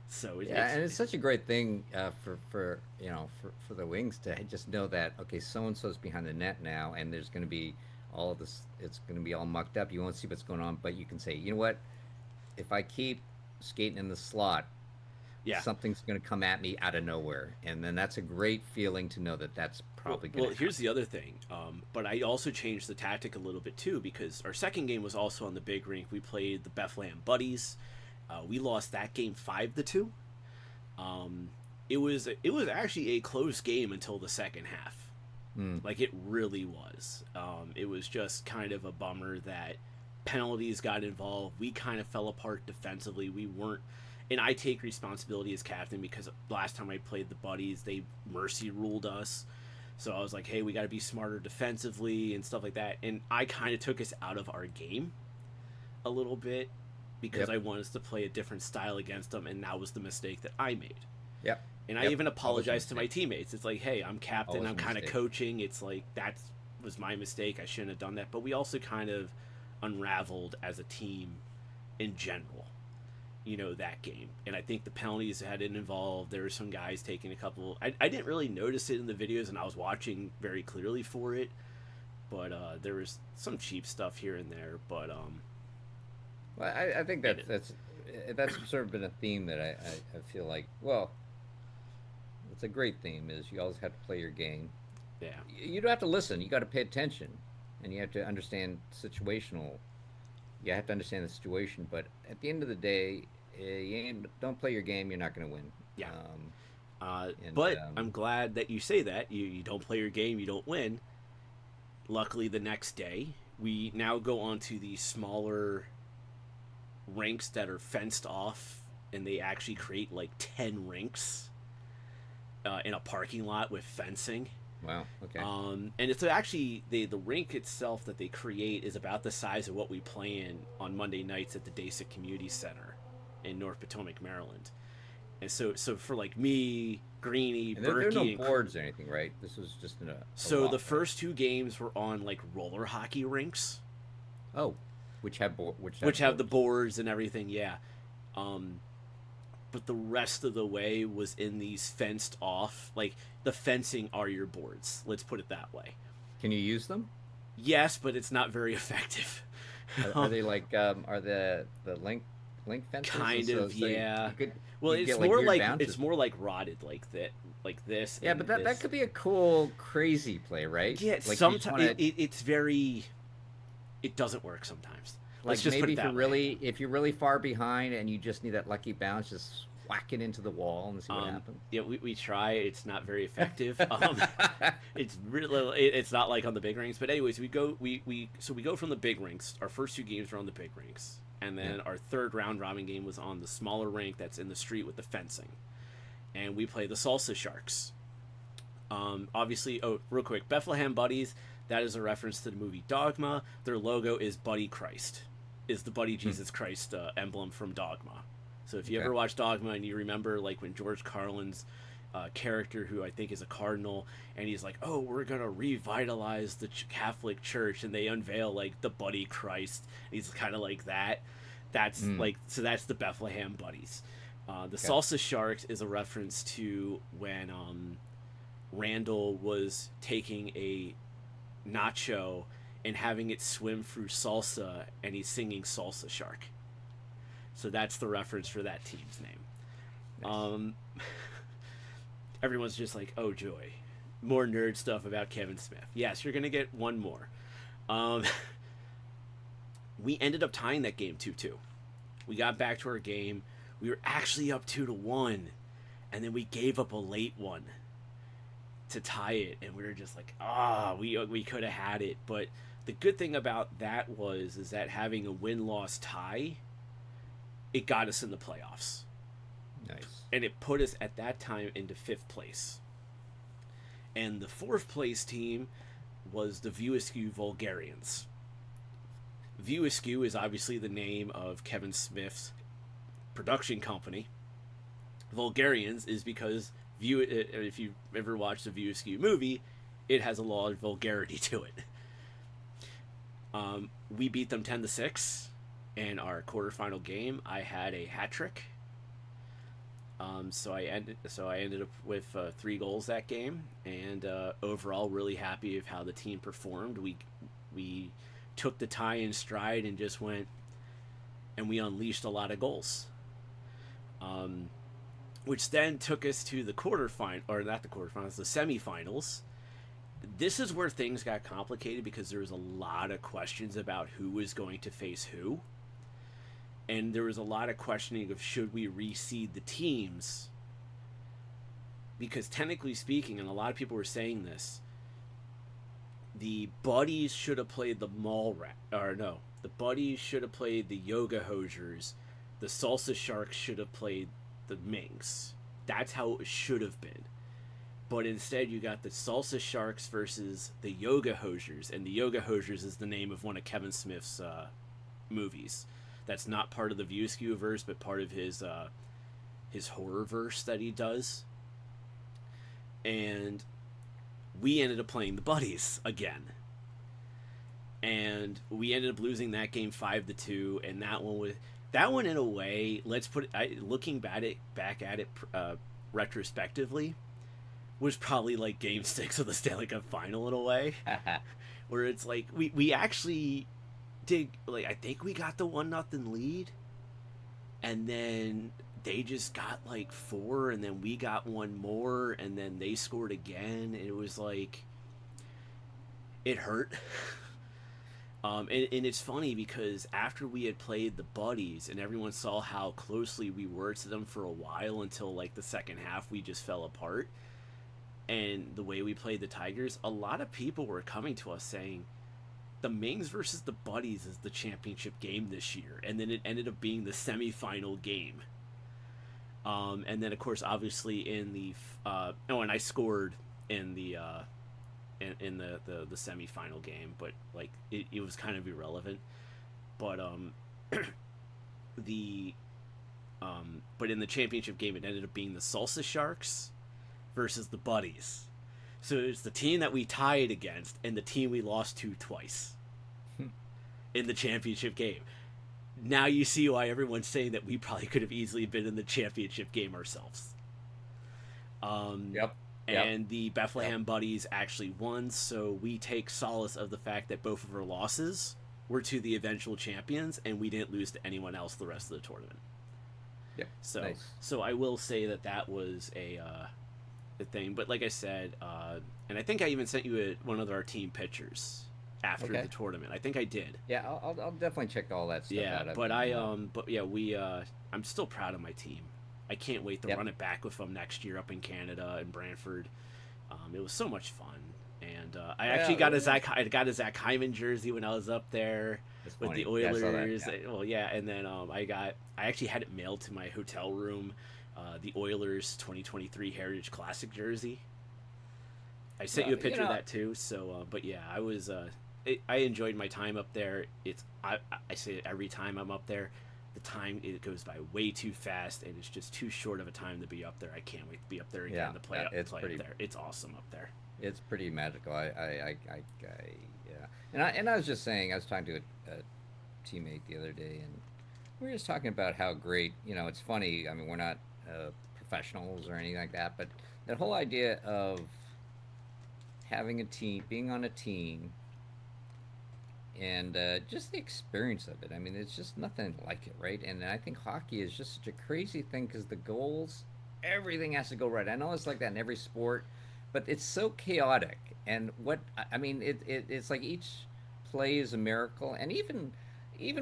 So Yeah, and it's such a great thing for for the Wings to just know that okay, so and so's behind the net now, and there's going to be all of this. It's going to be all mucked up. You won't see what's going on, but you can say, you know what? If I keep skating in the slot, yeah. something's going to come at me out of nowhere, and then that's a great feeling to know that that's Well, probably going well, to here's happen. the other thing. But I also changed the tactic a little bit too because our second game was also on the big rink. We played the Bethlehem Buddies. We lost that game 5-2. Um, it was actually a close game until the second half. Mm, Like it really was. It was just kind of a bummer that penalties got involved. We kind of fell apart defensively. We weren't, and I take responsibility as captain because last time I played the Buddies, they mercy ruled us. So I was like, hey, we got to be smarter defensively and stuff like that. And I kind of took us out of our game a little bit because yep. I wanted us to play a different style against them, and that was the mistake that I made. Yep. And I Yep. even Always a apologized to my mistake. teammates. It's like, hey, I'm captain. Always I'm a kind of mistake. coaching. It's like that was my mistake. I shouldn't have done that. But we also kind of unraveled as a team in general. That game. And I think the penalties had it involved. There were some guys taking a couple. I didn't really notice it in the videos, and I was watching very clearly for it. But there was some cheap stuff here and there. But Well, I think it, that's sort of been a theme that I feel like. Well, it's a great theme. Is you always have to play your game. yeah, You don't have to listen. You got to pay attention, and you have to understand situational. You have to understand the situation. But at the end of the day, don't play your game. You're not going to win. yeah. Um, and But I'm glad that you say that. You don't play your game, you don't win. Luckily, the next day, we now go on to the smaller rinks that are fenced off, and they actually create like 10 rinks in a parking lot with fencing. Wow. Okay. And it's actually the rink itself that they create is about the size of what we play in on Monday nights at the Dasic Community Center in North Potomac, Maryland. And so for like me, Greeny, And there are no Berkey, and boards or anything, right? This was just in a so the lot, right? first two games were on like roller hockey rinks, Oh, which which have have the boards. boards and everything. Yeah. Um, but the rest of the way was in these fenced off, like the fencing are your boards. Let's put it that way. Can you use them? Yes, but it's not very effective. Are they like are the link fences, and Kind so of, so yeah. you could Well, you it's get like more weird like it's bounces. more like rotted like this Yeah, and but that this. could be a cool crazy play, right? Yeah, Like you just sometimes want to it's very. It doesn't work sometimes. Let's like just put maybe it that way. if you're really far behind and you just need that lucky bounce, just whack it into the wall and see what happens. Yeah, we try. It's not very effective. It's really it's not like on the big rinks. But anyways, we go from the big rinks. Our first two games were on the big rinks, and Yeah. then our third round robin game was on the smaller rink that's in the street with the fencing, and we play the Salsa Sharks. Obviously, oh, real quick, Bethlehem Buddies. That is a reference to the movie Dogma. Their logo is Buddy Christ, is the Buddy Hmm. Jesus Christ emblem from Dogma. So if you Okay. ever watch Dogma and you remember like when George Carlin's character, who I think is a cardinal, and he's like, "Oh, we're gonna revitalize the Catholic Church," and they unveil like the Buddy Christ. He's kind of like that. That's Mm. like so. That's the Bethlehem Buddies. The Okay. Salsa Sharks is a reference to when Randall was taking a nacho and having it swim through salsa, and he's singing Salsa Shark. So that's the reference for that team's name. Nice. Um, everyone's just like, oh joy, more nerd stuff about Kevin Smith. Yes, you're gonna get one more. Um, we ended up tying that game 2-2. We got back to our game. We were actually up 2-1, and then we gave up a late one to tie it, and we were just like, we could have had it. But the good thing about that was is that having a win-loss tie, it got us in the playoffs, Nice. and it put us at that time into fifth place. And the fourth place team was the View Askew Vulgarians. View Askew is obviously the name of Kevin Smith's production company. Vulgarians is because if you ever watched the View Askew movie, it has a lot of vulgarity to it. We beat them 10-6 in our quarterfinal game. I had a hat trick. So I ended up with 3 goals that game, and overall really happy of how the team performed. We took the tie in stride and just went, and we unleashed a lot of goals. Which then took us to the quarterfinal, or not the quarterfinals, the semifinals. This is where things got complicated because there was a lot of questions about who was going to face who. And there was a lot of questioning of should we reseed the teams. Because technically speaking, and a lot of people were saying this, the Buddies should have played the Mall Rat, or no, the Buddies should have played the Yoga Hosiers. The Salsa Sharks should have played the Minks. That's how it should have been. But instead, you got the Salsa Sharks versus the Yoga Hosiers, and the Yoga Hosiers is the name of one of Kevin Smith's movies. That's not part of the View Askew verse, but part of his horror verse that he does. And we ended up playing the Buddies again, and we ended up losing that game 5-2. And that one in a way, let's put it, looking back at it retrospectively, was probably like game 6 of the Stanley Cup final in a way, where it's like we actually did, like, I think we got the 1-0 lead, and then they just got like 4, and then we got one more, and then they scored again. It was like, it hurt. And it's funny because after we had played the Buddies and everyone saw how closely we were to them for a while until like the second half, we just fell apart. And the way we played the Tigers, a lot of people were coming to us saying the Mings versus the Buddies is the championship game this year. And then it ended up being the semifinal game. And then, of course, obviously in the and I scored in the in the semifinal game, but like it was kind of irrelevant. But the but in the championship game, it ended up being the Salsa Sharks versus the Buddies. So it's the team that we tied against and the team we lost to twice in the championship game. Now you see why everyone's saying that we probably could have easily been in the championship game ourselves. Yep. And the Bethlehem Buddies actually won, so we take solace of the fact that both of our losses were to the eventual champions, and we didn't lose to anyone else the rest of the tournament. Yep. So, Nice. so I will say that was a thing. But like I said, and I think I even sent you one of our team pictures after Okay. the tournament. I think I did. Yeah, I'll definitely check all that stuff Yeah, out. but yeah, I'm still proud of my team. I can't wait to Yep. run it back with them next year up in Canada and Brantford. It was so much fun, and I actually got I got a Zach Hyman jersey when I was up there It's with funny. the Yeah, I saw that, Oilers. yeah. Well, yeah, and then I actually had it mailed to my hotel room, the Oilers 2023 Heritage Classic jersey. I sent you a picture of that too. So, but yeah, I enjoyed my time up there. I say it every time I'm up there. The time, it goes by way too fast, and it's just too short of a time to be up there. I can't wait to be up there again Yeah, to play yeah, up, it's play pretty- up there. It's awesome up there. It's pretty magical. Yeah. And I was just saying, I was talking to a teammate the other day, and we were just talking about how great. It's funny. I mean, we're not professionals or anything like that, but that whole idea of having a team, being on a team, and just the experience of it. I mean, it's just nothing like it, right? And I think hockey is just such a crazy thing because the goals, everything has to go right. I know it's like that in every sport, but it's so chaotic. And I mean, it's like each play is a miracle. And even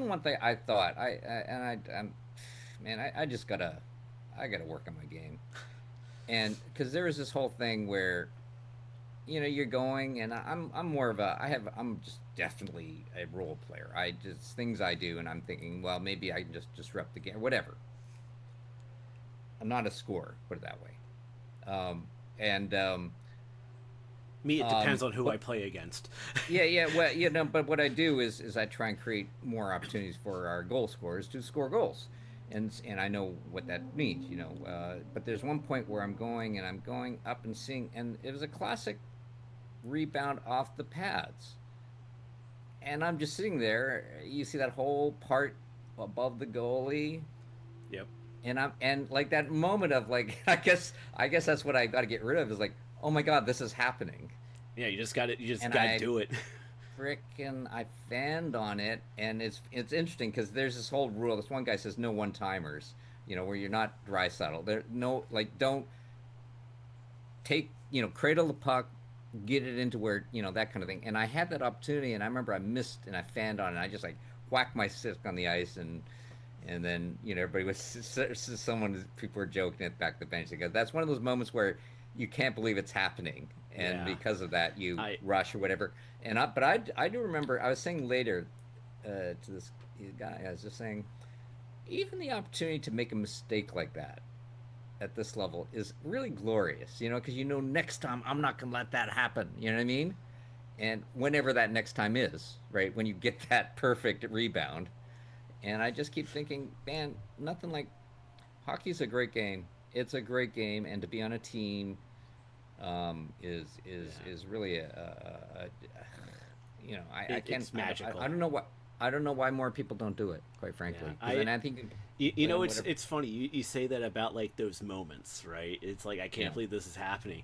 one thing I thought, I'm man, I gotta work on my game. And because there was this whole thing where you're going, and I'm more of I'm just definitely a role player. I just things I do, and I'm thinking, well, maybe I can just disrupt the game, whatever. I'm not a scorer, put it that way. And Me, it depends on who I but play against. yeah, well, but what I do is I try and create more opportunities for our goal scorers to score goals, and I know what that means. But there's one point where I'm going up and seeing, and it was a classic rebound off the pads. And I'm just sitting there. You see that whole part above the goalie, Yep. and like that moment of like, I guess that's what I got to get rid of is like, oh my god, this is happening. Yeah, you just got to And do it. I fanned on it, and it's interesting because there's this whole rule. This one guy says no one timers. Where you're not dry saddle. There no like don't take cradle the puck, get it into where that kind of thing. And I had that opportunity, and I remember I missed, and I fanned on it. And I just like whacked my stick on the ice, and then everybody was people were joking at the back of the bench because that's one of those moments where you can't believe it's happening, and Yeah. because of that you I rush or whatever. But I do remember I was saying later to this guy, I was just saying, even the opportunity to make a mistake like that at this level is really glorious, because next time I'm not gonna let that happen. You know what I mean? And whenever that next time is, right, when you get that perfect rebound, and I just keep thinking, man, nothing like hockey's a great game. It's a great game, and to be on a team is really I can't. It's magical. I don't know what. I don't know why more people don't do it, quite frankly. Yeah, And I think it's funny you say that about like those moments, right? It's like I can't believe this is happening.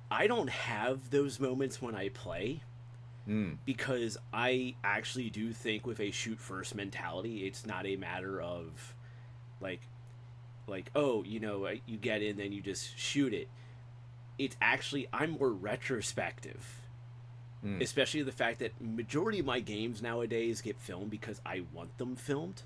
I don't have those moments when I play because I actually do think with a shoot first mentality, it's not a matter of like oh, you get in then you just shoot it. It's actually I'm more retrospective. Especially the fact that majority of my games nowadays get filmed because I want them filmed.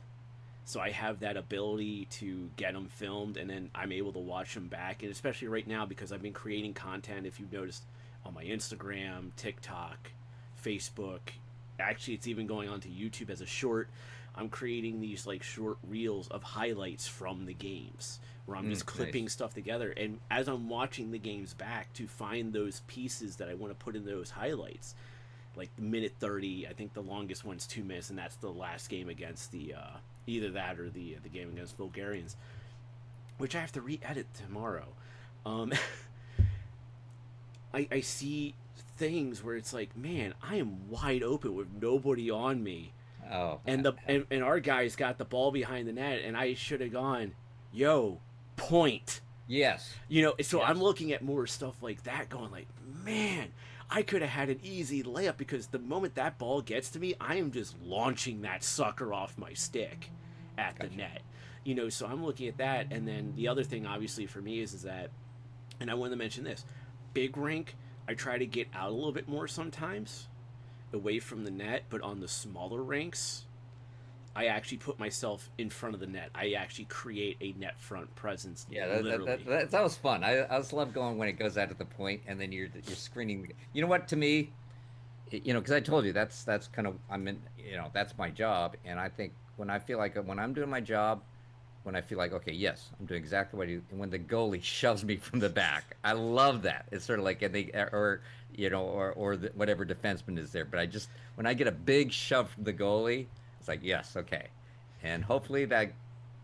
So I have that ability to get them filmed, and then I'm able to watch them back. And especially right now because I've been creating content, if you've noticed, on my Instagram, TikTok, Facebook. Actually, it's even going onto YouTube as a short. I'm creating these like short reels of highlights from the games where I'm just clipping Nice. stuff together. And as I'm watching the games back to find those pieces that I want to put in those highlights, like the minute 30, I think the longest one's 2 minutes, and that's the last game against the either that or the game against Bulgarians, which I have to re-edit tomorrow. Um, I see things where it's like, man, I am wide open with nobody on me, Oh, and and our guys got the ball behind the net, and I should have gone, yo, point. yes, So I'm yes. looking at more stuff like that, going like, man, I could have had an easy layup because the moment that ball gets to me, I am just launching that sucker off my stick at the Gotcha. net. So I'm looking at that, and then the other thing, obviously, for me is that, and I want to mention this, big rink, I try to get out a little bit more sometimes, away from the net, but on the smaller rinks, I actually put myself in front of the net. I actually create a net front presence, Yeah, literally. that was fun. I just love going when it goes out to the point and then you're screening. You know what? To me, because I told you that's kind of I'm in. That's my job, and I think when I feel like when I'm doing my job, when I feel like okay, yes, I'm doing exactly what you. And when the goalie shoves me from the back, I love that. It's sort of like and they or whatever defenseman is there. But I just when I get a big shove from the goalie, it's like yes, okay, and hopefully that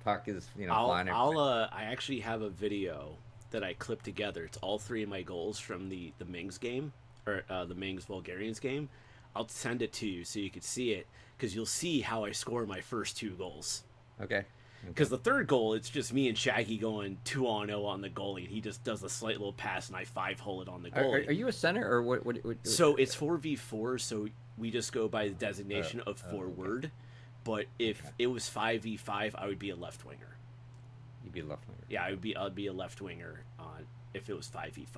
puck is flying. I actually have a video that I clipped together. It's all three of my goals from the Mings game, or the Mings Bulgarians game. I'll send it to you so you can see it, because you'll see how I score my first two goals. Okay, Because okay. the third goal, it's just me and Shaggy going 2-0 on the goalie, and he just does a slight little pass, and I 5-hole it on the Are goalie. you a center or what So it's 4v4, so we just go by the designation of okay, forward. But if okay. it was 5v5, I would be a left winger. You'd be a left winger. Yeah, Okay. I'd be a left winger if it was 5v5.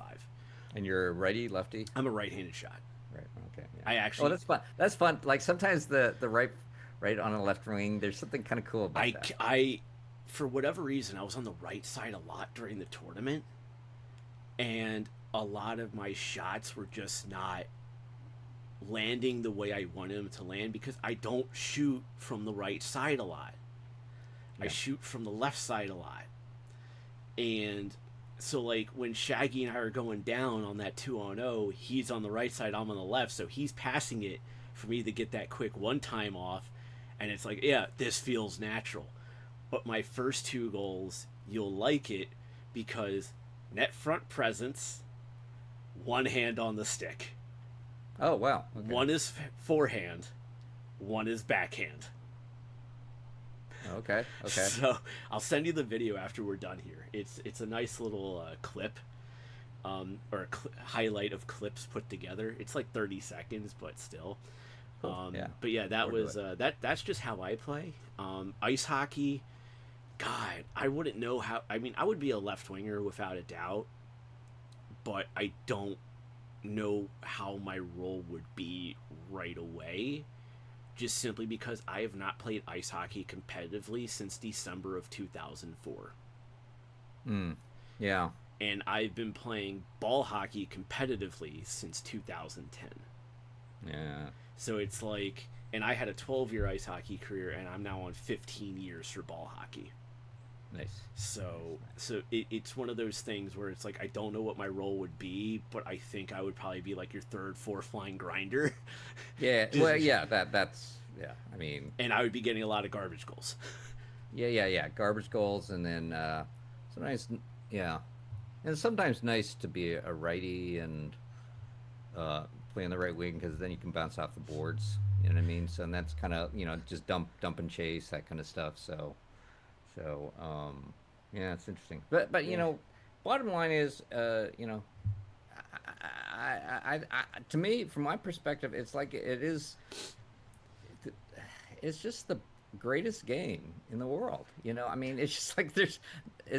And you're righty, lefty? I'm a right-handed shot. Right. Okay. Yeah. I Oh, actually that's fun. That's fun. Like sometimes the right on a left wing, there's something kind of cool about that. I for whatever reason I was on the right side a lot during the tournament, and a lot of my shots were just not landing the way I wanted them to land because I don't shoot from the right side a lot. I Yeah. shoot from the left side a lot. And so like when Shaggy and I are going down on that 2-0, he's on the right side, I'm on the left, so he's passing it for me to get that quick one time off, and it's like, yeah, this feels natural. But my first two goals, you'll like it because net front presence, one hand on the stick. Oh, wow. Okay. One is forehand, one is backhand. Okay. Okay. So I'll send you the video after we're done here. It's a nice little clip, or highlight of clips put together. It's like 30 seconds, but still. Cool. Yeah. But yeah, that Forward to was it. that's just how I play. Ice hockey, God, I wouldn't know how. I mean, I would be a left winger without a doubt, but I don't know how my role would be right away, just simply because I have not played ice hockey competitively since December of 2004. Mm. Yeah. And I've been playing ball hockey competitively since 2010. Yeah. So it's like, and I had a 12-year ice hockey career, and I'm now on 15 years for ball hockey. Nice. Nice. Nice. It's one of those things where it's like I don't know what my role would be, but I think I would probably be like your third, fourth line grinder. Yeah. Just, Well, yeah. That's yeah. I mean, and I would be getting a lot of garbage goals. yeah, yeah, yeah. Garbage goals, and then sometimes, yeah, and sometimes nice to be a righty and play on the right wing because then you can bounce off the boards. You know what I mean? So and that's kind of just dump and chase that kind of stuff. So yeah, it's interesting. But Yeah. bottom line is to me from my perspective, it's like it is. It's just the greatest game in the world. I mean, it's just like it's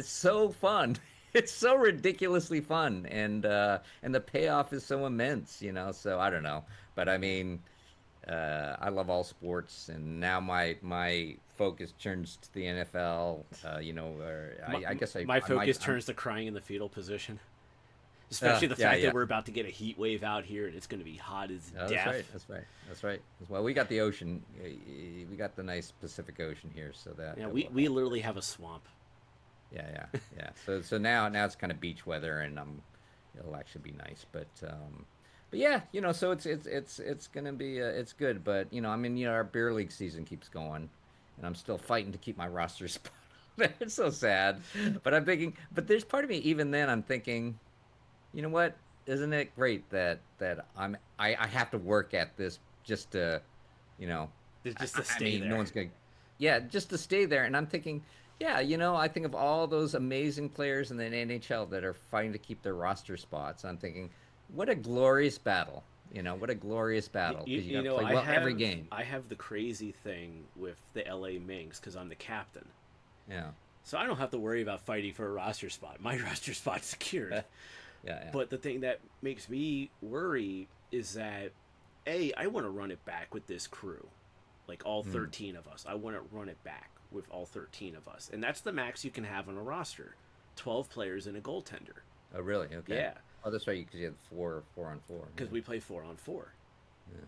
so fun. It's so ridiculously fun, and the payoff is so immense. So I don't know, but I mean, I love all sports, and now my focus turns to the NFL. Or My, I guess my I might focus turns to crying in the fetal position, especially the yeah, fact yeah. that we're about to get a heat wave out here and it's going to be hot as Oh, that's right. death. That's right. That's right. Well, we got the ocean. We got the nice Pacific Ocean here, so that Yeah, that we, will we help. literally have a swamp. yeah. So now it's kind of beach weather, and it'll actually be nice. But yeah, so it's gonna be it's good. But I mean, our beer league season keeps going, and I'm still fighting to keep my roster spot. It's so sad. But I'm thinking, but there's part of me even then I'm thinking, you know what? Isn't it great that I have to work at this just to, you know, Just to I stay mean, no there. one's gonna, yeah, just to stay there. And I'm thinking, yeah, I think of all those amazing players in the NHL that are fighting to keep their roster spots. I'm thinking, what a glorious battle. What a glorious battle because you got to play I well every game. have the crazy thing with the LA Minx because I'm the captain. Yeah, So I don't have to worry about fighting for a roster spot. My roster spot's secured. yeah. But the thing that makes me worry is that I want to run it back with this crew. Like all Mm. 13 of us. I want to run it back with all 13 of us. And that's the max you can have on a roster. 12 players and a goaltender. Oh, really? Okay. Yeah, Oh, that's right. Because you had four on four. because we play 4 on 4. Yeah.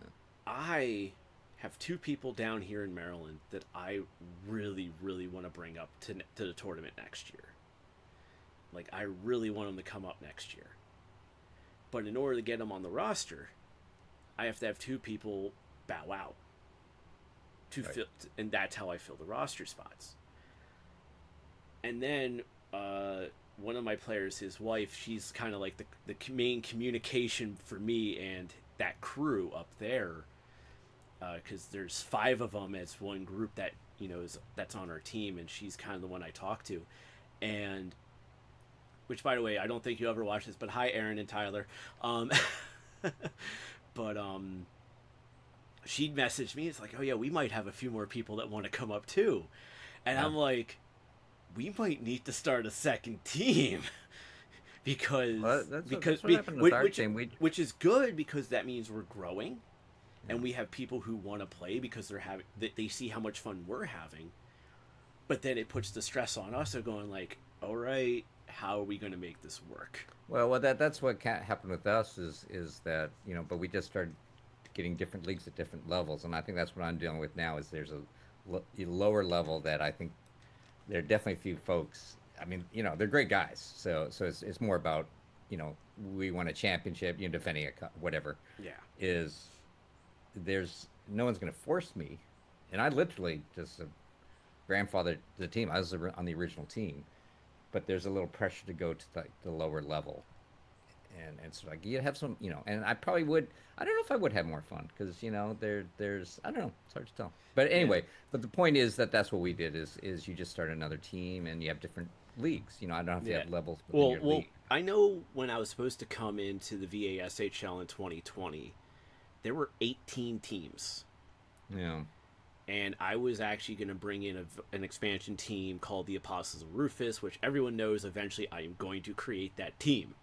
I have 2 people down here in Maryland that I really, really want to bring up to the tournament next year. Like, I really want them to come up next year. But in order to get them on the roster, I have to have 2 people bow out to Right. fill, and that's how I fill the roster spots. And then one of my players, his wife, she's kind of like the main communication for me and that crew up there, because there's 5 of them as one group that that's on our team, and she's kind of the one I talk to, and which, by the way, I don't think you ever watch this, but hi, Aaron and Tyler. Um, but she messaged me. It's like, oh yeah, we might have a few more people that want to come up too, and Yeah. I'm like, we might need to start a second team Well, because that's what happened with our team. which is good because that means we're growing, Yeah. and we have people who want to play because they see how much fun we're having, but then it puts the stress on us of going like, all right, how are we going to make this work? Well, that's what happened with us is that but we just started getting different leagues at different levels, and I think that's what I'm dealing with now. Is there's a lower level that I think there are definitely a few folks. I mean, they're great guys. So it's more about we won a championship, defending whatever. Yeah. Is there's no one's going to force me, and I literally just grandfathered the team. I was on the original team, but there's a little pressure to go to the lower level, and so like you have some, and I probably would. I don't know if I would have more fun because there's I don't know. It's hard to tell. But Yeah. anyway, but the point is that's what we did is you just start another team and you have different leagues. I don't know if you Yeah. have levels within your Well, league. I know when I was supposed to come into the VASHL in 2020, there were 18 teams, Yeah. and I was actually going to bring in an expansion team called the Apostles of Rufus, which everyone knows eventually I am going to create that team.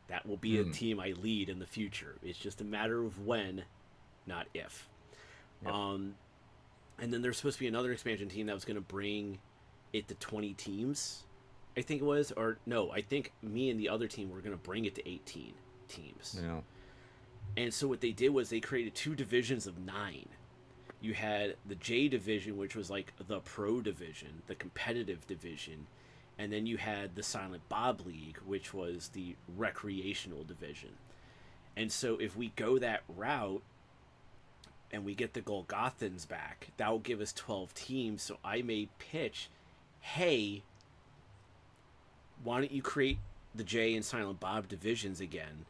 That will be a Mm. team I lead in the future. It's just a matter of when, not if. Yep. And then there's supposed to be another expansion team that was going to bring it to 20 teams, I think it was. Or no, I think me and the other team were going to bring it to 18 teams. Yeah. And so what they did was they created 2 divisions of 9. You had the J division, which was like the pro division, the competitive division, and then you had the Silent Bob League, which was the recreational division. And so if we go that route and we get the Golgothans back, that will give us 12 teams. So I may pitch, hey, why don't you create the J and Silent Bob divisions again?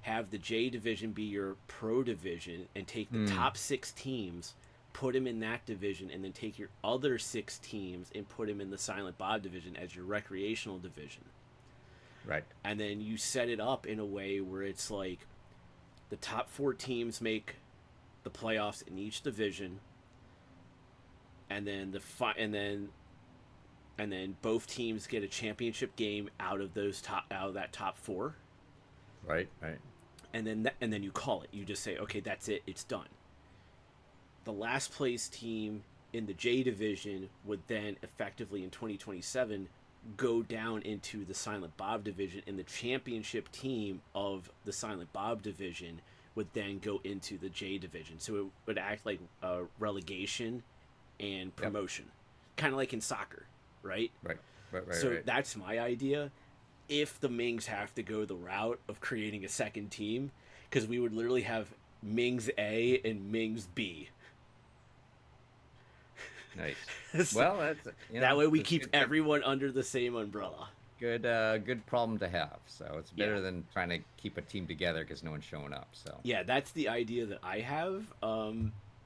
Have the J division be your pro division and take the top 6 teams, put them in that division, and then take your other 6 teams and put them in the Silent Bob division as your recreational division. Right. And then you set it up in a way where it's like the top 4 teams make the playoffs in each division, and then and then both teams get a championship game out of that top 4, Right. Right. and then you call it. You just say, okay, that's it, it's done. The last place team in the J division would then effectively in 2027 go down into the Silent Bob division, and the championship team of the Silent Bob division would then go into the J division. So it would act like relegation and promotion, kind of like in soccer, right? Right. Right, right, So right. that's my idea. If the Mings have to go the route of creating a second team, because we would literally have Mings A and Mings B. Nice. So Well, that's that way we it's keep good, everyone under the same umbrella. good problem to have. So it's Yeah. better than trying to keep a team together because no one's showing up. So Yeah, that's the idea that I have.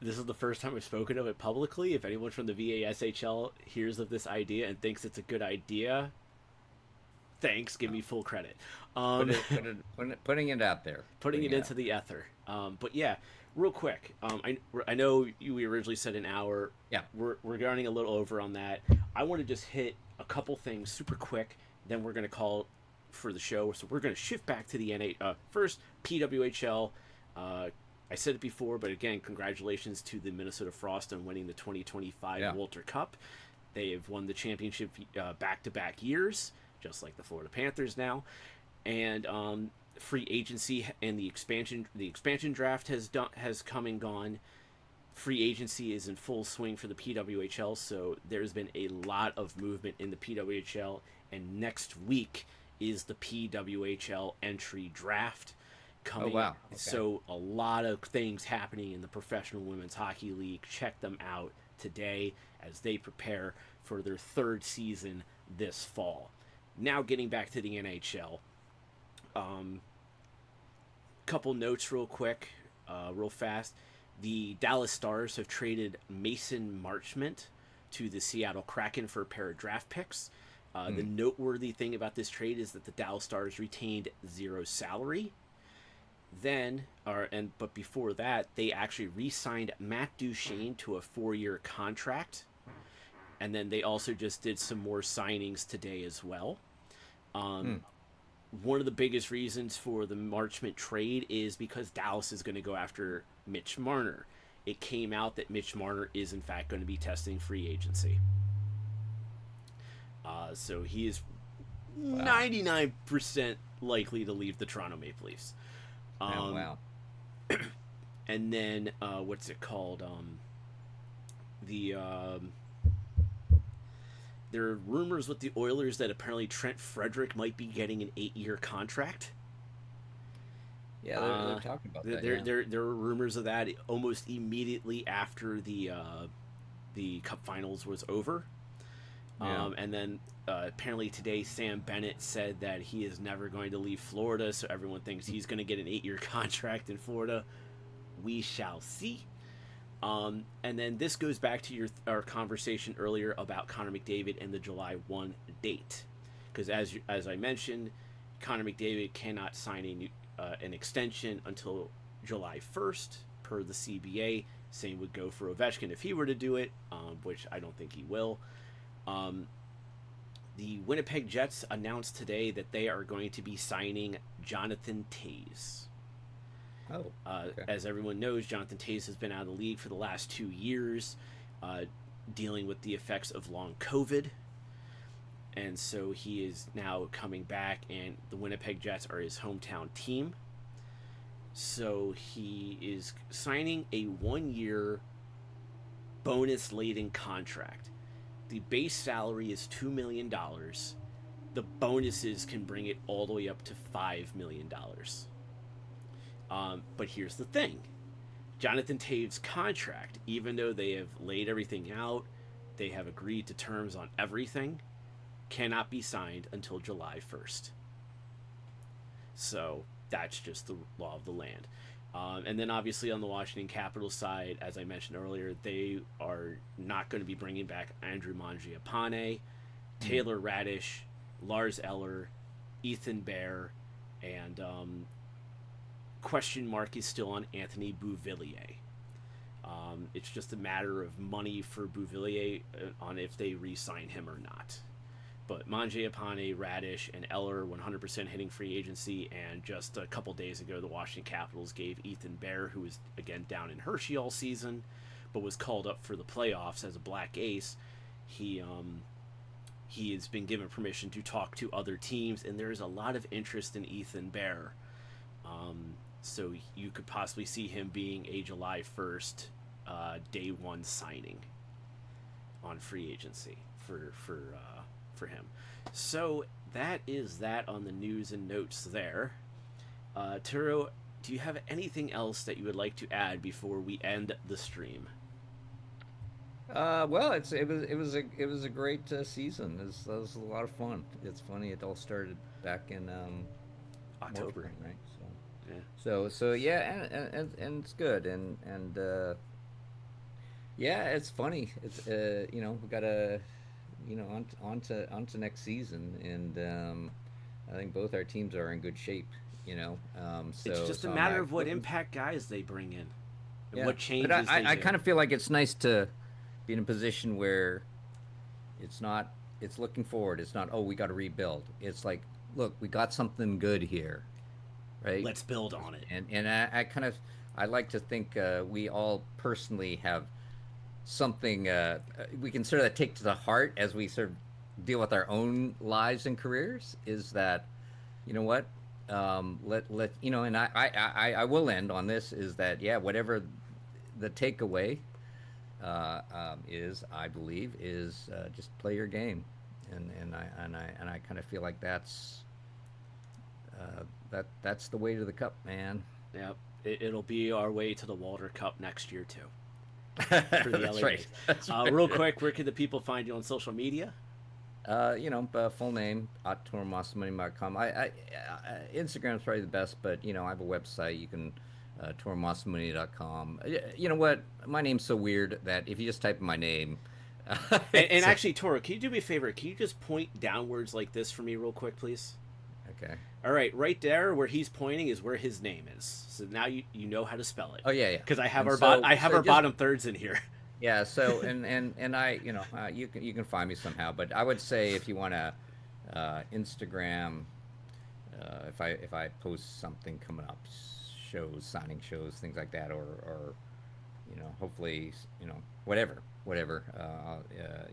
This is the first time I've spoken of it publicly. If anyone from the VASHL hears of this idea and thinks it's a good idea, thanks. Give uh, me full credit. put Um, putting it out there, putting putting it it out into the ether. But yeah, real quick. I know we originally said an hour. there. We're running a little over on that. I want to just hit a couple things super quick. Then we're going to call for the show. So we're going to shift back to the first PWHL. I said it before, but again, congratulations to the Minnesota Frost on winning the 2025 Yeah. Walter Cup. They have won the championship back-to-back years, just like the Florida Panthers now. And free agency and the expansion draft has come and gone. Free agency is in full swing for the PWHL, so there's been a lot of movement in the PWHL, and next week is the PWHL entry draft Oh coming. wow. Okay. So a lot of things happening in the Professional Women's Hockey League. Check them out today as they prepare for their third season this fall. Now getting back to the NHL. Couple notes real quick, real fast. The Dallas Stars have traded Mason Marchment to the Seattle Kraken for a pair of draft picks. The noteworthy thing about this trade is that the Dallas Stars retained zero salary. But before that, they actually re-signed Matt Duchene to a 4-year contract, and then they also just did some more signings today as well. Hmm. One of the biggest reasons for the Marchment trade is because Dallas is going to go after Mitch Marner. It came out that Mitch Marner is in fact going to be testing free agency. So he is Wow. 99% likely to leave the Toronto Maple Leafs. Oh Um, wow. and then, what's it called? The There are rumors with the Oilers that apparently Trent Frederick might be getting an 8-year contract. Yeah, they're talking about that. Yeah. There were rumors of that almost immediately after the Cup Finals was over. Yeah. And then apparently today, Sam Bennett said that he is never going to leave Florida, so everyone thinks he's going to get an 8-year contract in Florida. We shall see. And then this goes back to our conversation earlier about Connor McDavid and the July 1 date, because as I mentioned, Connor McDavid cannot sign an extension until July 1st per the CBA. Same would go for Ovechkin if he were to do it, which I don't think he will. The Winnipeg Jets announced today that they are going to be signing Jonathan Toews. Oh. Okay. As everyone knows, Jonathan Toews has been out of the league for the last 2 years, dealing with the effects of long COVID. And so he is now coming back, and the Winnipeg Jets are his hometown team. So he is signing a 1-year bonus-laden contract. The base salary is $2 million. The bonuses can bring it all the way up to $5 million. But here's the thing. Jonathan Toews' contract, even though they have laid everything out, they have agreed to terms on everything, cannot be signed until July 1st. So that's just the law of the land. And then obviously on the Washington Capitals side, as I mentioned earlier, they are not going to be bringing back Andrew Mangiapane, Taylor Radish, Lars Eller, Ethan Bear, and question mark is still on Anthony Beauvillier. It's just a matter of money for Beauvillier on if they re-sign him or not. But Mangiapane, Radish, and Eller 100% hitting free agency, and just a couple days ago, the Washington Capitals gave Ethan Bear, who was again down in Hershey all season, but was called up for the playoffs as a black ace. He has been given permission to talk to other teams, and there is a lot of interest in Ethan Bear. So you could possibly see him being a July 1st day one signing on free agency for for him. So that is that on the news and notes there. Turo, do you have anything else that you would like to add before we end the stream? Well, it was a great season. It was a lot of fun. It's funny. It all started back in October. Morphine, right? Yeah. So yeah, and it's good, and yeah, it's funny. It's we gotta on to next season, and I think both our teams are in good shape. It's just a So matter of what impact guys they bring in and yeah, what but changes they I do. kind of feel like it's nice to be in a position where it's not it's looking forward. It's not, oh, we got to rebuild. It's like, look, we got something good here, right? Let's build on it. And I kind of I like to think we all personally have something we can sort of take to the heart as we sort of deal with our own lives and careers. Is that, you know what, let and I will end on this, is that, yeah, whatever the takeaway is, I believe, is just play your game, and I kind of feel like that's the way to the cup, man. Yep. It'll be our way to the Walter Cup next year too for the That's LA right. Rays. That's Real right. quick, where can the people find you on social media? Full name at torumasamune.com. Instagram's probably the best, but I have a website. You can torumasamune.com. You know what? My name's so weird that if you just type in my name, And it's actually, Tora, can you do me a favor? Can you just point downwards like this for me, real quick, please? okay. All right, right there where he's pointing is where his name is. So now you know how to spell it. Oh yeah, yeah. Because I have And so I have so our just bottom thirds in here. yeah. So and I, you can find me somehow, but I would say if you want to Instagram, if I post something coming up, shows, signing shows, things like that, or hopefully, whatever,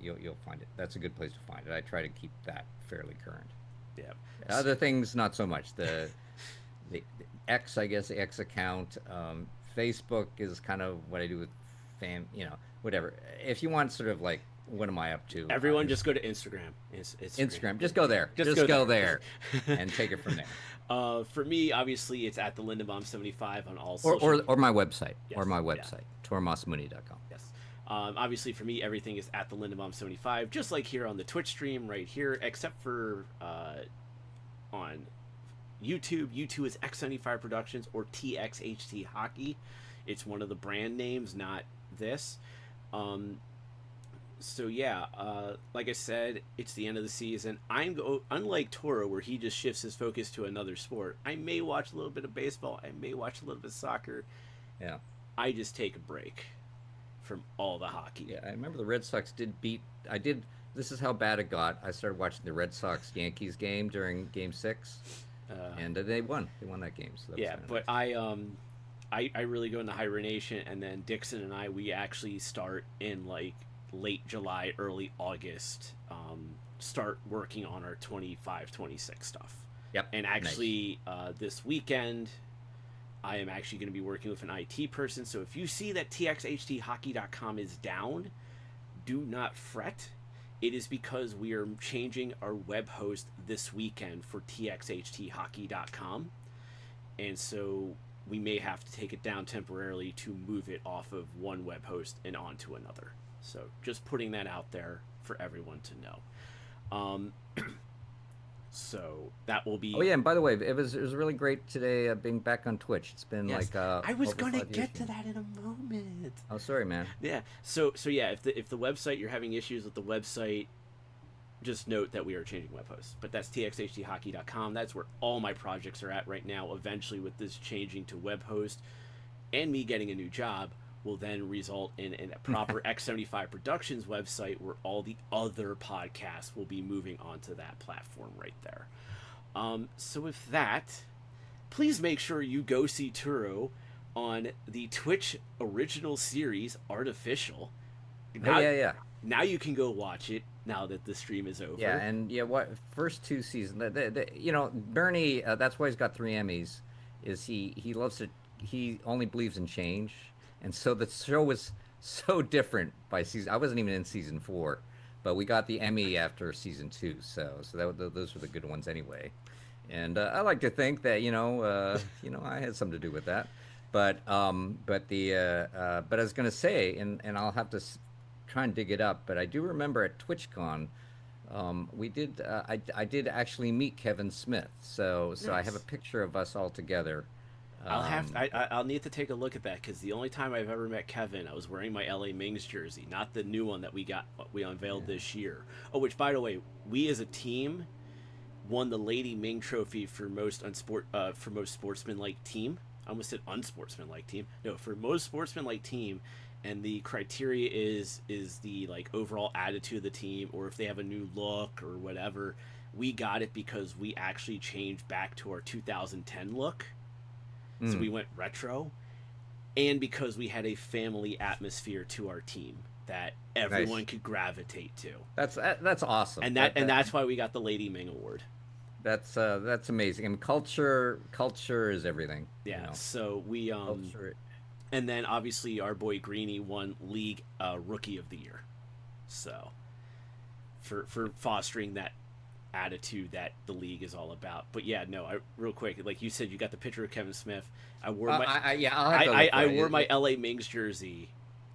you'll find it. That's a good place to find it. I try to keep that fairly current. Yeah. Other things, not so much. The X, I guess, the X account. Facebook is kind of what I do with whatever. If you want sort of like, what am I up to? Everyone just go to Instagram. Instagram. Just go there. Just Just go go there. there and take it from there. For me, obviously, it's at the Lindenbaum 75 on all Or, social. or my website. Yes, Or my yeah. website. torumasamune.com. Yes. Obviously, for me, everything is at the Lindenbaum 75, just like here on the Twitch stream right here, except for on YouTube. YouTube is X75 Productions or TXHT Hockey. It's one of the brand names, not this. So yeah, like I said, it's the end of the season. Unlike Toro, where he just shifts his focus to another sport. I may watch a little bit of baseball. I may watch a little bit of soccer. Yeah. I just take a break from all the hockey. Yeah, I remember the Red Sox did beat. I did. This is how bad it got. I started watching the Red Sox Yankees game during Game 6, and they won. They won that game. So that Yeah, was but nice. I really go into hibernation, and then Dixon and we actually start in like late July, early August, start working on our 25-26 stuff. Yep. And Nice. actually, this weekend, I am actually going to be working with an IT person. So if you see that txhthockey.com is down, do not fret. It is because we are changing our web host this weekend for txhthockey.com. And so we may have to take it down temporarily to move it off of one web host and onto another. So just putting that out there for everyone to know. So that will be. Oh yeah, and by the way, it was really great today being back on Twitch. It's been Yes, like I was over gonna 5 years get to now. that in a moment. Oh, sorry, man. Yeah. So yeah, if the website, you're having issues with the website, just note that we are changing web hosts. But that's txhthockey.com. That's where all my projects are at right now. Eventually, with this changing to web host and me getting a new job, will then result in a proper X75 Productions website where all the other podcasts will be moving onto that platform right there. So with that, please make sure you go see Turo on the Twitch original series Artificial. Now, Yeah. now you can go watch it now that the stream is over. Yeah, and yeah, what first 2 seasons? Bernie. That's why he's got 3 Emmys. Is he loves to. He only believes in change, and so the show was so different by season. I wasn't even in season 4, but we got the Emmy after season 2, so those were the good ones anyway. And I like to think that I had something to do with that. But I was gonna say, and I'll have to try and dig it up. But I do remember at TwitchCon, we did I did actually meet Kevin Smith. So I have a Nice. picture of us all together. I'll need to take a look at that because the only time I've ever met Kevin, I was wearing my LA Mings jersey, not the new one that we unveiled Yeah. this year. Oh, which by the way, we as a team won the Lady Ming Trophy for most sportsmanlike team. I almost said unsportsmanlike team. No, for most sportsmanlike team, and the criteria is the like overall attitude of the team, or if they have a new look or whatever. We got it because we actually changed back to our 2010 look, so we Mm, went retro, and because we had a family atmosphere to our team that nice. everyone could gravitate to, That's awesome. and that's why we got the Lady Ming Award. That's amazing. I mean, culture is everything. Yeah, so we Culture. and then obviously our boy Greeny won league rookie of the year. So for fostering that attitude that the league is all about. But yeah, no, real quick, like you said, you got the picture of Kevin Smith. I wore my Yeah, I'll have to look I for it. wore my LA Mings jersey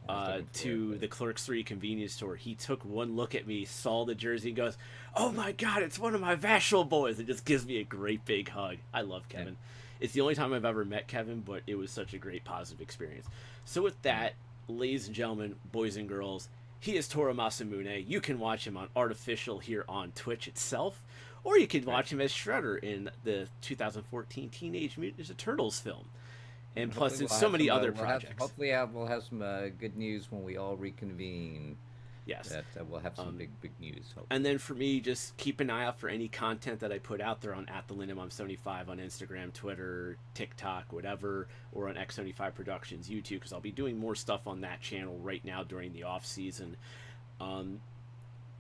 I was looking for it, to but the Clerks 3 convenience store. He took one look at me, saw the jersey, and goes, "Oh my God, it's one of my Vashel boys!" It just gives me a great big hug. I love yeah, Kevin. It's the only time I've ever met Kevin, but it was such a great positive experience. So with yeah. that, ladies and gentlemen, boys and girls, he is Toru Masamune. You can watch him on Artificial here on Twitch itself, or you can Right. watch him as Shredder in the 2014 Teenage Mutant Ninja Turtles film, and And plus hopefully in we'll so have many some. other projects. We'll have some good news when we all reconvene. Yes. That we'll have some Um, big news. and Hopefully. then for me, just keep an eye out for any content that I put out there on at the Linimom75 on Instagram, Twitter, TikTok, whatever, or on X75 Productions YouTube, because I'll be doing more stuff on that channel right now during the off season. Um,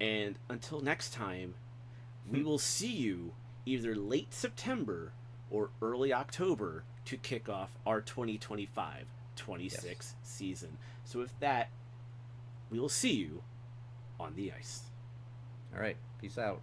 and until next time, we will see you either late September or early October to kick off our 2025 Yes. 26 season. So with that, we will see you on the ice. All right. Peace out.